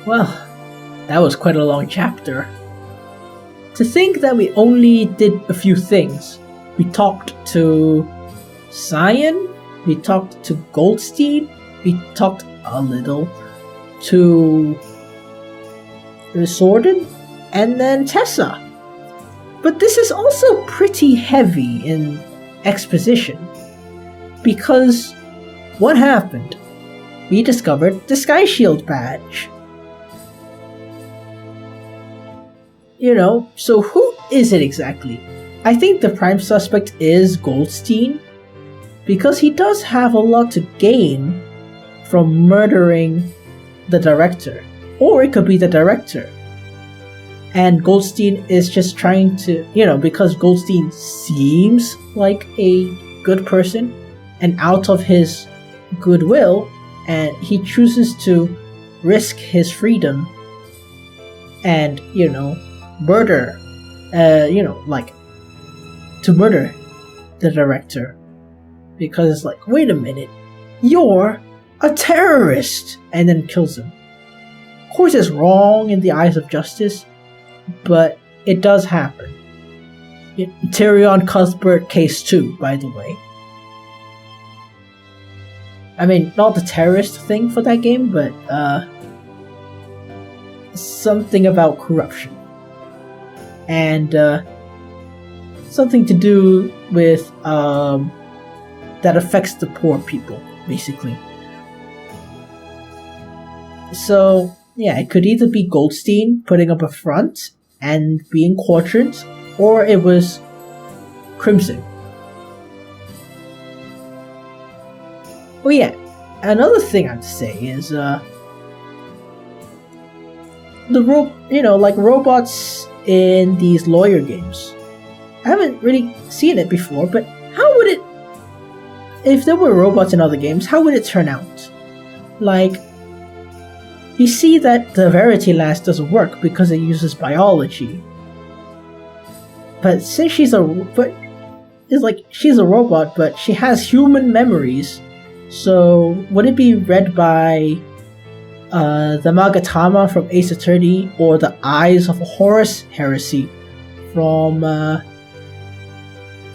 Well, that was quite a long chapter. To think that we only did a few things. We talked to Cyan, we talked to Goldstein, we talked a little to Sorden, and then Tessa. But this is also pretty heavy in exposition. Because what happened? We discovered the Sky Shield badge. So who is it exactly? I think the prime suspect is Goldstein, because he does have a lot to gain from murdering the director. Or it could be the director. And Goldstein is just trying to, because Goldstein seems like a good person, and out of his goodwill, and he chooses to risk his freedom and, murder, to murder the director. Because it's like, wait a minute, you're a terrorist! And then kills him. Of course it's wrong in the eyes of justice, but it does happen. Tyrion Cuthbert case 2, by the way. I mean, not the terrorist thing for that game, but something about corruption. And something to do with that affects the poor people, basically. So yeah, it could either be Goldstein putting up a front and being Quadrant, or it was Crimson. Oh yeah, another thing I have to say is robots in these lawyer games. I haven't really seen it before, but how would it, if there were robots in other games, how would it turn out? Like, you see that the Verity Lass doesn't work because it uses biology. But since she's a robot, but she has human memories, so would it be read by the Magatama from Ace Attorney, or the Eyes of Horus Heresy from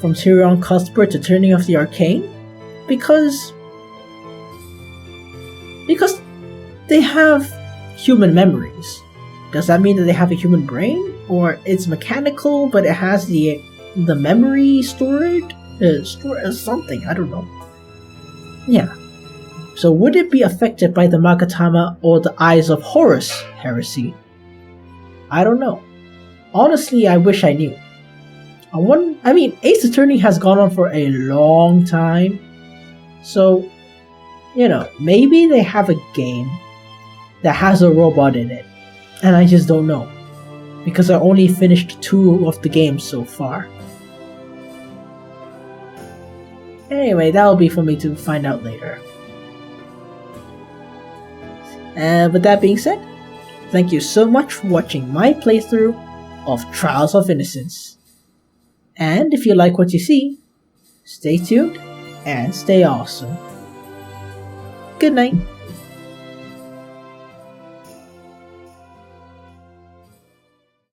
Tyrion Cuthbert, Attorney of the Arcane? Because they have human memories. Does that mean that they have a human brain? Or it's mechanical, but it has the memory stored as something, I don't know. Yeah. So would it be affected by the Magatama or the Eyes of Horus heresy? I don't know. Honestly, I wish I knew. Ace Attorney has gone on for a long time. So, maybe they have a game that has a robot in it. And I just don't know. Because I only finished 2 of the games so far. Anyway, that'll be for me to find out later. With that being said, thank you so much for watching my playthrough of Trials of Innocence. And if you like what you see, stay tuned and stay awesome. Good night.